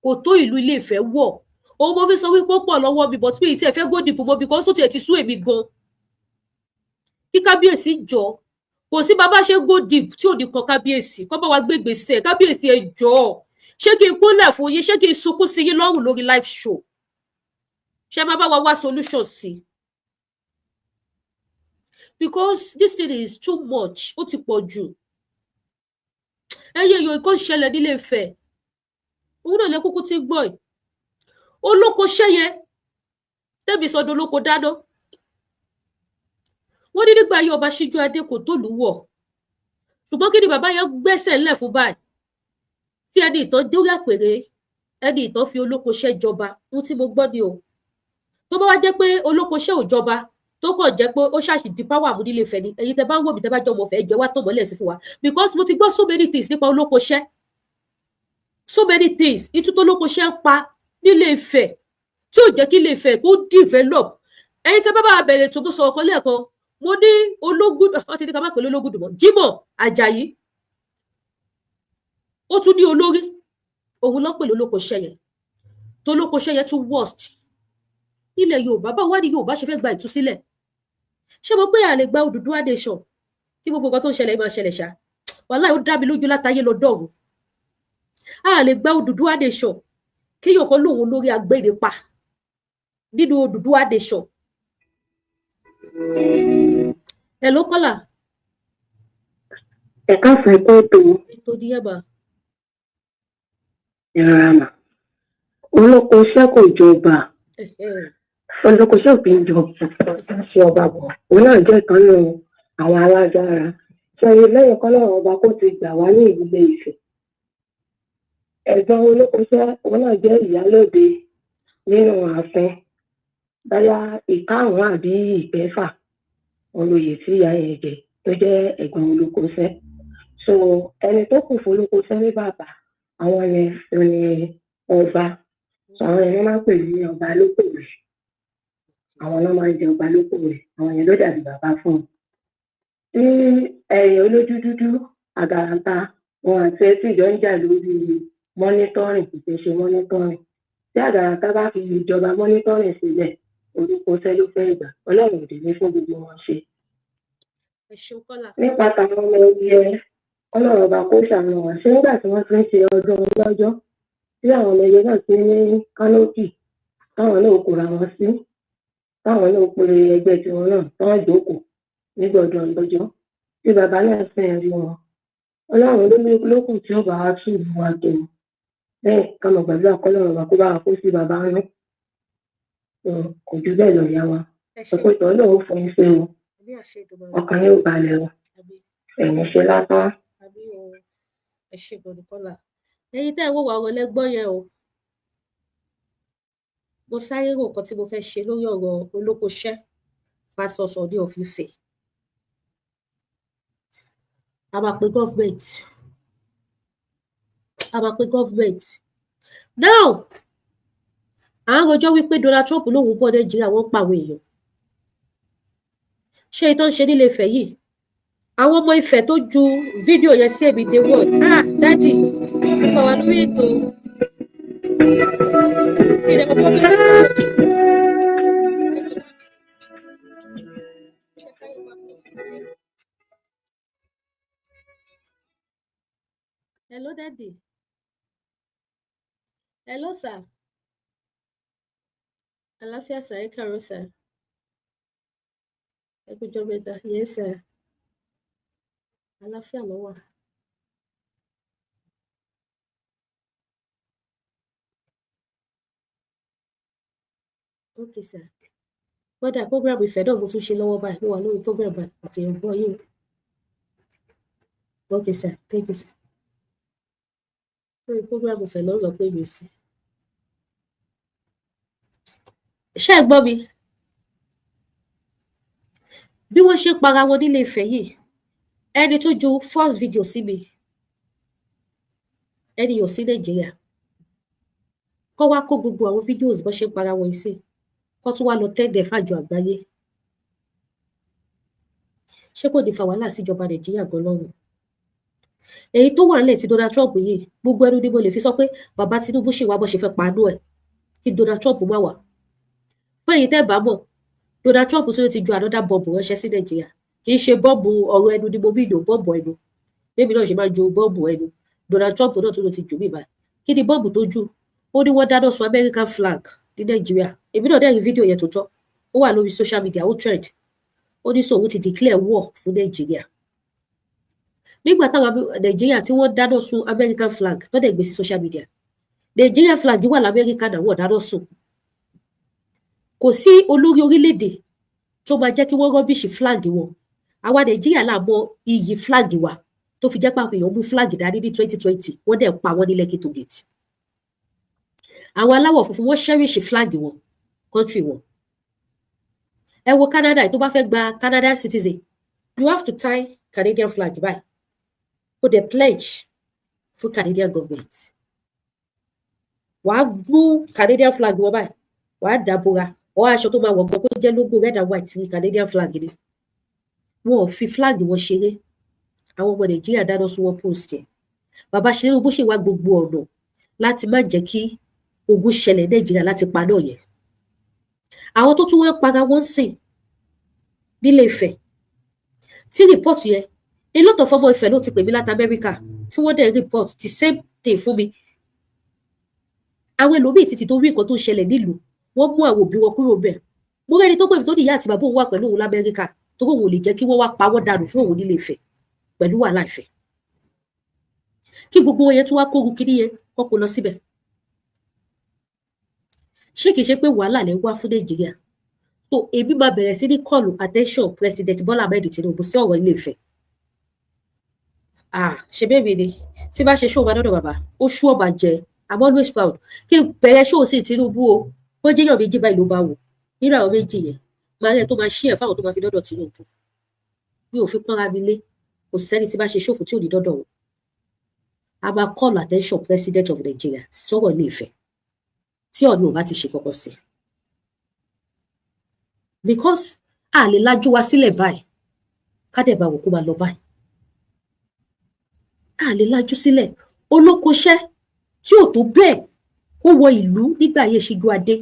kò tó ìlú Ilé-Ifẹ̀ wọ̀ òun mo fi sọ wípé ó pọ̀ lọ́wọ́ mi but mi ì tiẹ̀ fẹ́ gòdìbò mo because ó tiẹ̀ ti sú èmi gan kí kábíyèsí jọ kò sí bàbá ṣe gòdìbò tí ò ní kan kábíyèsí kọ́ bá wa gbé gbèsè kábíyèsí ẹ jọ̀ọ́ ṣé kí n kúnlẹ̀ fún yín ṣé kí n sunkún sí yín lọ́rùn lórí live show ṣé má bá wa wá solution sí because this thing is too much ó ti pọ̀ jù ẹyẹ yòó nǹkan ṣẹlẹ̀ nílé Ifẹ̀ òun náà lè kúkú ti gbọ́ ẹ̀ Olókoṣẹ́ yẹn tẹ́bi sọdọ̀ olóko dáná wọ́n ní nígbà ayé ọba Síjú Adé kò tó lù wọ̀ ṣùgbọ́n kí ni bàbá yẹn gbẹ́sẹ̀ ńlẹ̀ fún báyìí tí ẹni ìtàn dórí àpèrè ẹni ìtàn fi Olókoṣẹ́ jọba ohun tí mo gbọ́ ni o tó bá wá jẹ́ pé Olókoṣẹ́ ò jọba tó kàn jẹ́ pé ó ṣàṣì di power mú nílé Ifẹ̀ ni ẹ̀yin tẹ́ bá ń wò mí tẹ́ bá jẹ́ ọmọ Ifẹ̀ ẹ jẹ́ wá tó mọ́lẹ̀ sí fún wa because mo ti gbọ́ so many things nípa Olókoṣẹ́ so many things ìtú tó Olókoṣẹ́ ń pa nílé Ifẹ̀ tí ò jẹ́ kí Ilé Ifẹ̀ kó develop ẹ̀yin tẹ́ bá bá bẹ̀rẹ̀ tó kó sọ ọkọ lẹ́ẹ̀kan mo ní Ológùdù wọ́n ti ní ká má pè Ológùdù mọ́ Jímọ̀ Àjàyí ó tún ní olórí òun ló pè Olókoṣẹ́ yẹn tó Olókoṣẹ́ yẹn tún worst ilẹ̀ Yorùbá báwo wá ní Yorùbá ṣe fẹ́ gba ìtúsílẹ̀ ṣé mo pé a lè gba Odùduwà nation tí gbogbo nǹkan tó ń ṣẹlẹ̀ máa ṣẹlẹ̀ ṣá wàláhì ó dá mi lójú látayé lọ dọ̀run a lè gba Odùduwà nation kí yòókọ lòun lórí agbèrè pa nínú Odùduwà nation. ẹ ló kọ́là. ẹ̀ka fún ẹ̀kọ́ ètò díẹ̀bà. ìrora mà Olókoṣẹ́ kò jọba Olókoṣẹ́ òfin jọba ṣe ọba bọ̀ òun náà jẹ́ ìkan nínú àwọn alágbára ṣẹ̀yìn lẹ́yìn kọ́lọ́run ọba kó ti gbà wá ní Ilé Ifẹ̀ ẹ̀gbọ́n Olókoṣẹ́ òun náà jẹ́ ìyálóde nínú ààfin báyà ìkarùn-ún àbí ìkẹfà olóyè tí ìyá yẹn jẹ tó jẹ́ ẹ̀gbọ́n Olókoṣẹ́ so ẹni tó kù fún Olókoṣẹ́ ní bàbá àwọn yẹn ní ọba àwọn yẹn máa ń pè ní ọba Lókòwé àwọn náà máa ń jẹ ọba Lókòwé àwọn yẹn ló dàbí bàbá fún un tí ẹ̀yìn olójú dúdú àgàràǹta wọn àti ẹtí ìjọ ń jà lórí mọ́nítọ́rìn kò fẹ́ ṣe mọ́nítọ́rìn tí àgàràǹta bá fi ìjọba mọ́nítọ́rìn sílẹ̀ Olókoṣẹ́ ló fẹ́ ìgbà Ọlọ́run òdì ní fún gbogbo wọn ṣe. ẹ ṣeun Kọ́lá. nípa tàwọn ọmọ ẹyẹ Ọlọ́run ọba kó ṣàánú wa ṣé nígbà tí wọ́n ti ń ṣe ọdún lọ́jọ́ tí àwọn ọmọ ẹyẹ náà ti ní kánópì táwọn náà kóra wọn sí táwọn náà pe ẹgbẹ́ tiwọn náà táwọn jókòó nígbà ọdún lọ́jọ́ tí bàbá náà sì ń rí wọn Ọlọ́run lókùn tí ó bá wá tún ìlú wa tó bẹ́ẹ̀ ká mọ̀ gbàdúrà kọ́lọ́run ọba kó bá wa kó sí bàbá náà kò jù bẹ́ẹ̀ lọ yá wa ẹ ṣe ọ̀pọ̀ ìtọ́ Ọlọ́run fún yín pé o àbí àṣẹ ìdòbò ọkàn yóò balẹ̀ o àbí ẹ̀yìn ṣe lásán. àbí o ẹ ṣe gbọdọ Kọ́lá ẹ̀yin tẹ́ ẹ wò wá wọlé gbọ́ yẹn o mo sáré rò nǹkan tí mo fẹ́ ṣe lórí ọ̀rọ̀ Olókoṣẹ́ versus Ọọ̀ni of Ifẹ̀ a máa pe government now à ń rojọ́ wípé Donald Trump lòun bọ̀ Nàìjíríà wọ́n pa àwọn èèyàn ṣé ìtàn ṣe nílé Ifẹ̀ yìí àwọn ọmọ Ifẹ̀ tó ju fídíò yẹn sí èmi dé wọ́ọ̀d dádì nípa wà lórí ètò ìdẹ̀kọ̀ tó bí lẹ́sẹ̀ lórí. Hello, Daddy. Hello, sir. Àlàáfíà sir, ẹ káàárọ̀ sir. Ẹ kújọ́ mẹ́ta. Yes, sir. Àlàáfíà ló wà. Okay, sir. Bọ́dà program ìfẹ́ náà mo tún ṣe lọ́wọ́ báyìí. Mo wà lórí program àti ìrànbọ́ yìí. Okay, sir. Thank you, sir. Lórí program ìfẹ́ náà lọ pé mi sí. Ṣé ẹ gbọ́ mi? Bí wọ́n ṣe para wọn nílé Ifẹ̀ yìí, ẹni tó ju first video sí mi, ẹni yóò sí Nàìjíríà. Kọ́ wá kó gbogbo àwọn videos bó ṣe para wọn sí. Kọ́ tún wá lọ tẹ́ndẹ̀ fàjọ àgbáyé. Ṣé kò ní fa wàhálà síjọba Nàìjíríà gan lọ́rùn? Èyí tó wà nílẹ̀ tí Donald Trump yìí, gbogbo ẹnu ni mo lè fi sọ pé bàbá Tinubu ṣì wá bó ṣe fẹ́ panú ẹ̀ kí Donald Trump má wà. Fún èyí tẹ́ bá mọ̀, Donald Trump tó ti ju another bọ́ọ̀bù ránṣẹ́ sí Nàìjíríà. Kì í ṣe bọ́ọ̀bù ọ̀rọ̀ ẹnu ni mo bí ìdò bọ́ọ̀bù ẹnu. Bébí náà ṣe máa ju bọ́ọ̀bù ẹnu. Donald Trump náà tó ti jù mí báyìí. Kí ni bọ́ọ̀bù tó jù? Ó ní wọ́n dáná sun American flag ní Nàìjíríà. Èmi náà dẹ́rìí fídíò yẹn tó tọ́. Ó wà lórí social media, ó trend. Ó ní sòwò ti declare war fún Nàìjíríà. Nígbà táwọn Nàìjíríà tí wọ́n dáná sun American flag tó dẹ̀ gbé sí social media. Nàìjíríà flag wà l'Amẹ́ríkà náà wọ́n dáná sun. Kò sí olórí orílẹ̀-èdè tó máa jẹ́ kí wọ́n rọ́bìṣì flag wọn. Àwa Nàìjíríà là mọ iyì flag wa tó fi jẹ́ pé àwọn èèyàn mú flag dání ní 2020 wọ́n dẹ̀ pa wọ́n ní Lekki Toll Gate. Àwọn aláwọ̀ funfun wọ́n cherish flag wọn country wọn. Ẹ wo Canada tó bá fẹ́ gba Canadian citizen you have to tie Canadian flag báyìí. Kó dẹ̀ pledge fún Canadian government. Wàá mú Canadian flag wọn báyìí wàá dàbòrà ọ aṣọ tó máa wọ̀ gan kó jẹ́ logo red and white ní Canadian flag ni. Wọn ò fi flag wọn ṣeré. Àwọn ọmọ Nàìjíríà dáná sun wọn post yẹn. Bàbá Tinubu ṣì wá gbogbo ọ̀nà láti má jẹ́ kí ogun ṣẹlẹ̀ Nàìjíríà láti pa náà yẹn. Àwọn tó tún wọ́n para wọ́n sìn nílé Ifẹ̀ tí report yẹn a lot of ọmọ Ifẹ̀ ló ti pè mí láti Amẹ́ríkà tí wọ́n dẹ̀ report the same thing fún mi. Àwọn ẹlòmíì títí tó rí nǹkan tó ń ṣẹlẹ̀ nílùú wọ́n mú àwọn òbí wọn kúrò bẹ́ẹ̀. Mo rẹ́ni tó pè mí tó ní ìyá àti bàbá òun wà pẹ̀lú òun l'Amẹ́ríkà tó kò wò lè jẹ́ kí wọ́n wá pa wọ́n dànù fún òun nílé Ifẹ̀ pẹ̀lú wàhálà Ifẹ̀. Kí gbogbo wọn yẹn tún wá kóru kíní yẹn kọ́ kó lọ síbẹ̀. Ṣé kìí ṣe pé wàhálà lè wá fún Nàìjíríà? So èmi máa bẹ̀rẹ̀ sí ní kọlù attention President Bola Ahmed Tinubu sí ọ̀rọ̀ ilé Ifẹ̀. Ṣe bẹ́ẹ̀ ni tí bá ṣe ṣó wa lọ́dọ̀ bàbá ó ṣú ọ̀bà jẹ I'm always proud kí n bẹ̀rẹ̀ ṣó sí Tinubu o bó jẹ́ yàn méjì báyìí ló bá wò nínú àwọn méjì yẹn máa rẹ̀ tó máa ṣí ẹ̀ fáwọn tó máa fi dọ́dọ̀ Tinubu. Mi ò fi pọ́nra mi lé kò sẹ́ni tí bá ṣe ṣòfò tí ò ní dọ́dọ̀ wò. A máa call attention President of Nigeria sọ̀rọ̀ ilé Ifẹ̀ tí Ọọ̀ni ò bá ti ṣe kọ́kọ́ sí. Because a lè lajú wa sílẹ̀ báyìí ká dẹ̀ bá wò kó máa lọ báyìí. A lè lajú sílẹ̀ Olókoṣẹ́ tí ò tó bẹ́ẹ̀ kó wọ ìlú nígbà ayé Ṣíjú Adé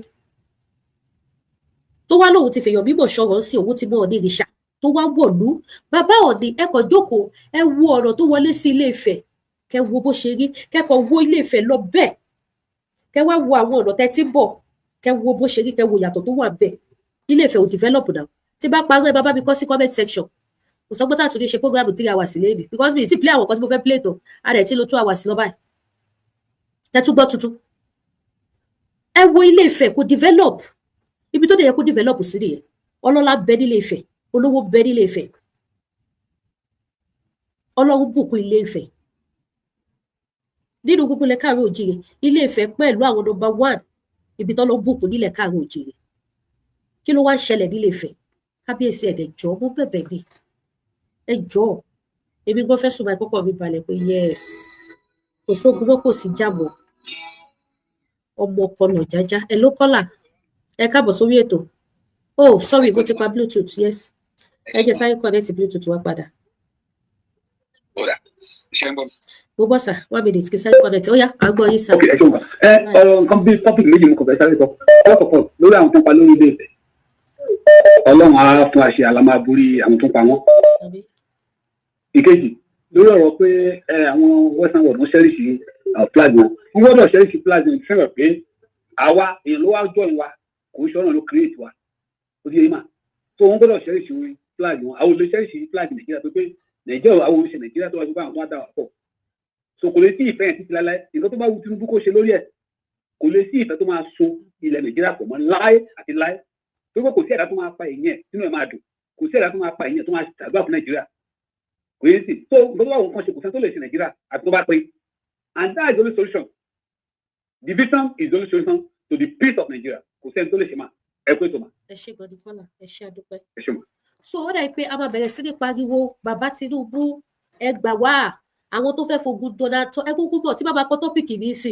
tó wá lóun ti fèèyàn mímọ̀ ṣọ̀rọ̀ sí òun ti mọ̀ ní ìrìṣà tó tó wá wọ̀lú bàbá Ọọ̀ni ẹ kàn jókòó ẹ wo ọ̀rọ̀ tó wọlé sí Ilé Ifẹ̀ kẹ wo bó ṣe rí kẹ́kọ̀ọ́ wo Ilé Ifẹ̀ lọ bẹ́ẹ̀ kẹ wá wo àwọn ọ̀nà tẹ́ tí ń bọ̀ kẹ wo bó ṣe rí kẹ wo ìyàtọ̀ tó wà bẹ́ẹ̀ Ilé Ifẹ̀ ò develop náà tí bá parí ẹ bàbá mi kọ sí comment section kò sọ pé tá a tún lè ṣe program 3 hours lẹ́yìn because mi ti play àwọn kan tí mo fẹ́ play tó a dẹ̀ ti lo 2 hours lọ báyìí ẹ tún gbọ́ tuntun ẹ wo Ilé Ifẹ̀ kò develop ibi tó dẹ̀ yẹ kó develop sí nìyẹn ọlọ́lá bẹ nílé Ifẹ̀ olówó bẹ nílé Ifẹ̀ Ọlọ́run bùkún Ilé Ifẹ̀ nínú gbogbo ilẹ̀ káàárọ̀ oòjíire Ilé Ifẹ̀ pẹ̀lú àwọn number 1 ibi tó lọ bùkún nílẹ̀ káàárọ̀ oòjíire kí ló wá ń ṣẹlẹ̀ nílé Ifẹ̀ kábíyèsí ẹ̀dẹ̀ jọ mo bẹ̀bẹ̀ ni ẹ jọ èmi gan fẹ́ sùn máa kọ́kọ́ mi balẹ̀ pé yes kò sógun mọ́ kò sí jàmọ́ ọmọ ọkọlọ jájá ẹ ló kọ́là ẹ káàbọ̀ sórí ètò oh sorry mo ti pa bluetooth yes ẹ jẹ́ sáré connect bluetooth wá padà mo bọ́ sà 1 minute kí sáré connect ó yá à ń gbọ́ yín sà. ẹ ṣeun kan ọ̀rọ̀ nǹkan bíi topic méjì mo kàn fẹ́ sáré sọ ọkọ̀ọ̀kan lórí àwọn tó ń pa lórí Ilé Ifẹ̀ Ọlọ́run á fún àṣẹ àlámà borí àwọn tó ń pa wọ́n. Ìkejì lórí ọ̀rọ̀ pé àwọn western world wọ́n ṣẹ́rìṣì flag wọn wọ́n gbọ́dọ̀ ṣẹ́rìṣì flag wọn fẹ́ràn pé àwa èèyàn ló wá join wa kò ń ṣọ́nà ló create wa ó di èyí mà so wọ́n gbọ́dọ̀ ṣẹ́rìṣì flag wọn àwọn olè ṣẹ́rìṣì flag Nàìjíríà pé Nàìjíríà àwọn oníṣẹ́ Nàìjíríà tó wá gbogbo àwọn tó wá dà wà pọ̀ so kò lè sí ìfẹ́ yẹn títí láéláé nǹkan tó bá wù Tinubu kó ṣe lórí ẹ̀ kò lè sí ìfẹ́ tó máa so ilẹ̀ Nàìjíríà pọ̀ mọ́ láé àti láé tó kò sí ẹ̀dá tó máa pa ìyẹn sínú ẹ̀ máa dùn kò sí ẹ̀dá tó máa pa ìyẹn tó máa ṣàdúrà fún Nàìjíríà kò yé sí so nǹkan tó bá wù kán ṣe kò sẹ́ni tó lè ṣe Nàìjíríà àti tó bá pé and that is the only solution division is the only solution to the peace of Nigeria kò sẹ́ni tó lè ṣe máa ẹ pé tó máa. ẹ ṣe gbọdọ kọlà ẹ ṣe àdúpẹ́. ẹ ṣe mọ. so ó dàbí pé a máa bẹ̀rẹ̀ sí ní pariwo bàbá Tinubu ẹ gbà wá àwọn tó fẹ́ fogun dọ́dà tó ẹ kúkú bọ̀ tí bàbá kọ tọ́pìkì mi sí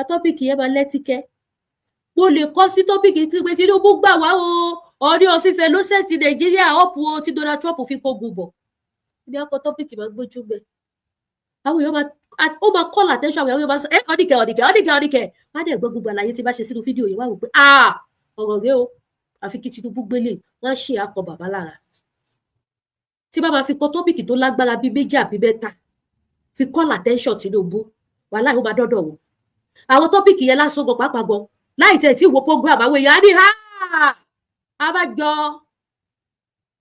tọ́pìkì yẹn máa lẹ́tíkẹ́ mo lè kọ́ sí tọ́pìkì pé Tinubu gbà wá o Ọọ̀ni of Ifẹ̀ ló sẹ́ẹ̀tì Nàìjíríà ọ̀pù o tí Donald Trump fi kógun bọ̀ ibi akọ tọ́pìkì máa gbójú bẹ́ẹ̀ àwọn èèyàn máa call attention àwọn èèyàn máa sọ ọ̀nìkẹ́ má dẹ̀ gbọ́ gbogbo àlàyé tí bá ṣe sínú fídíò yìí wá wò pé ọ̀rọ̀ rẹ o àfi kí Tinubu gbélé wọ́n ṣe akọ bàbá lára tí bá máa fi kọ tọ́pìkì tó lágbára bíi méjì àbí mẹ́ta fi call attention Tinubu wàhálà ó máa dọ́dọ̀ wò àwọn tọ́pìkì yẹn lásán gan pàápàá gan láì tẹ̀ tí wo program àwọn èèyàn á ní abájọ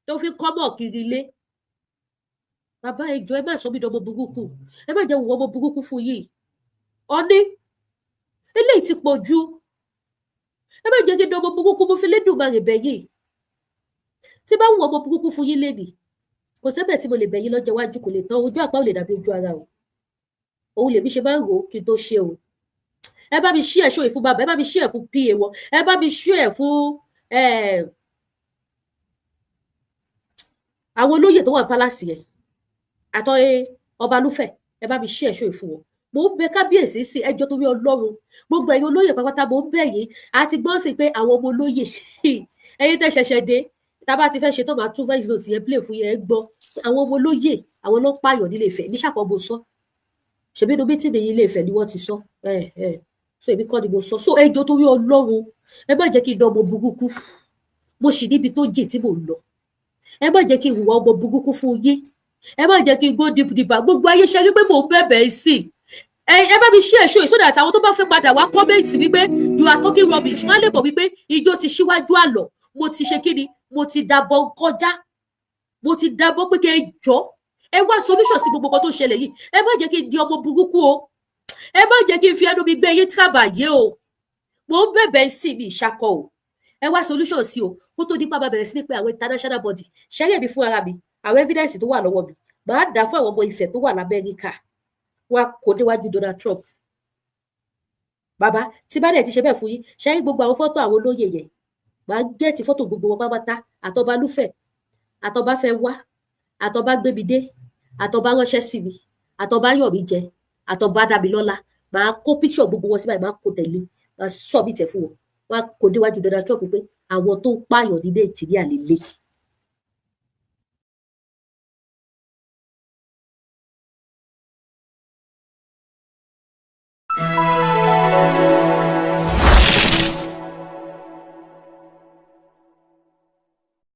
tó fi kọ́mọ̀ kiri ilé bàbá ìjọ ẹ má sọ mí dọmọ burúkú ẹ má jẹ́ wọ ọmọ burúkú fún yìí Ọọ̀ni eléyìí ti pọ̀ jù ẹ má jẹ́ kí dọmọ burúkú mo fi lédùn máa rè bẹ̀ yìí tí bá wù ọmọ burúkú fún yín lénìí kò sẹ́bẹ̀ tí mo lè bẹ̀ yín lọ́jọ́ iwájú kò lè tán ojú àpá ò lè dàbí ojú ara o òun lèmi ṣe máa ń rò ó kí n tó ṣe o ẹ bá mi ṣí ẹ̀ ṣòyìn fún bàbá ẹ bá mi ṣí ẹ̀ fún pa wọn ẹ bá mi ṣí ẹ̀ fún àwọn olóyè tó wà pálásì yẹn àtọ ọba lúfẹ ẹ bá mi ṣí ẹṣọ ìfún wọn mo ń bẹ kábíyèsí sí ẹjọ́ torí Ọlọ́run gbogbo ẹ̀yin olóyè pátápátá mo ń bẹ yín àti gbọ́n sí pé àwọn ọmọ olóyè ẹ̀yin tẹ́ ṣẹ̀ṣẹ̀ dé tábà ti fẹ́ ṣe tó máa tún voice note yẹn play fún yẹn gbọ́ àwọn ọmọ olóyè àwọn ló pààyàn nílé Ifẹ̀ ní ṣàkóso sọ ṣèbí inú bí tìǹde Ilé Ifẹ̀ ni wọ́n ti sọ so èmi kọ́ ni mo sọ so ẹjọ́ torí Ọlọ́run ẹ má jẹ́ kí n dán ọmọ burúkú mo sì níbi tó jè tí mò ń lọ ẹ má jẹ́ kí n hùwà ọmọ burúkú fún yín ẹ má jẹ́ kí n go deep gbogbo ayé ṣe rí pé mò ń bẹ̀bẹ̀ sí ẹ bá mi ṣí ẹ̀ṣọ́ ìsódà àtàwọn tó bá fẹ́ padà wá kọ́mẹ́ǹtì wípé you are talking rubbish wọ́n á lè mọ̀ wípé ijó ti ṣíwájú àlọ́ mo ti ṣe kíni mo ti dàbọ̀ kọjá mo ti dàbọ̀ pé kí ẹ jọ ẹ wá solution sí gbogbo nǹkan tó ṣẹlẹ̀ yìí ẹ má jẹ́ kí n di ọmọ burúkú o ẹ má jẹ́ kí n fi ẹnu mi gbé yín tàbàyé o mo ń bẹ̀bẹ̀ sí mi ìṣakọ o ẹ wá solution sí o kó tó dípá bá bẹ̀rẹ̀ sí ní pé àwọn international body ṣẹ́yẹ̀ mi fún ara mi àwọn evidence tó wà lọ́wọ́ mi màá dà fún àwọn ọmọ Ifẹ̀ tó wà l'Amẹ́ríkà wá kó déwájú Donald Trump bàbá tí bá dẹ̀ ti ṣe bẹ́ẹ̀ fún yín ṣẹ́yìn gbogbo àwọn fọ́tò àwọn olóyè yẹn màá gẹ́ẹ̀tì fọ́tò gbogbo wọn pátápátá àtọba lúfẹ̀ àtọba fẹ́ wá àtọba gbébidé àtọba ránṣẹ́ sí mi àtọba yọ̀mí jẹ àtọba dàbílọ́lá màá kó píṣọ̀ gbogbo wọn síbáyìí màá kó tẹ̀lé màá sọ bí tẹ̀ fún wọn wá kó déwájú Donald Trump pé àwọn tó ń pààyàn ní Nàìjíríà lélẹ̀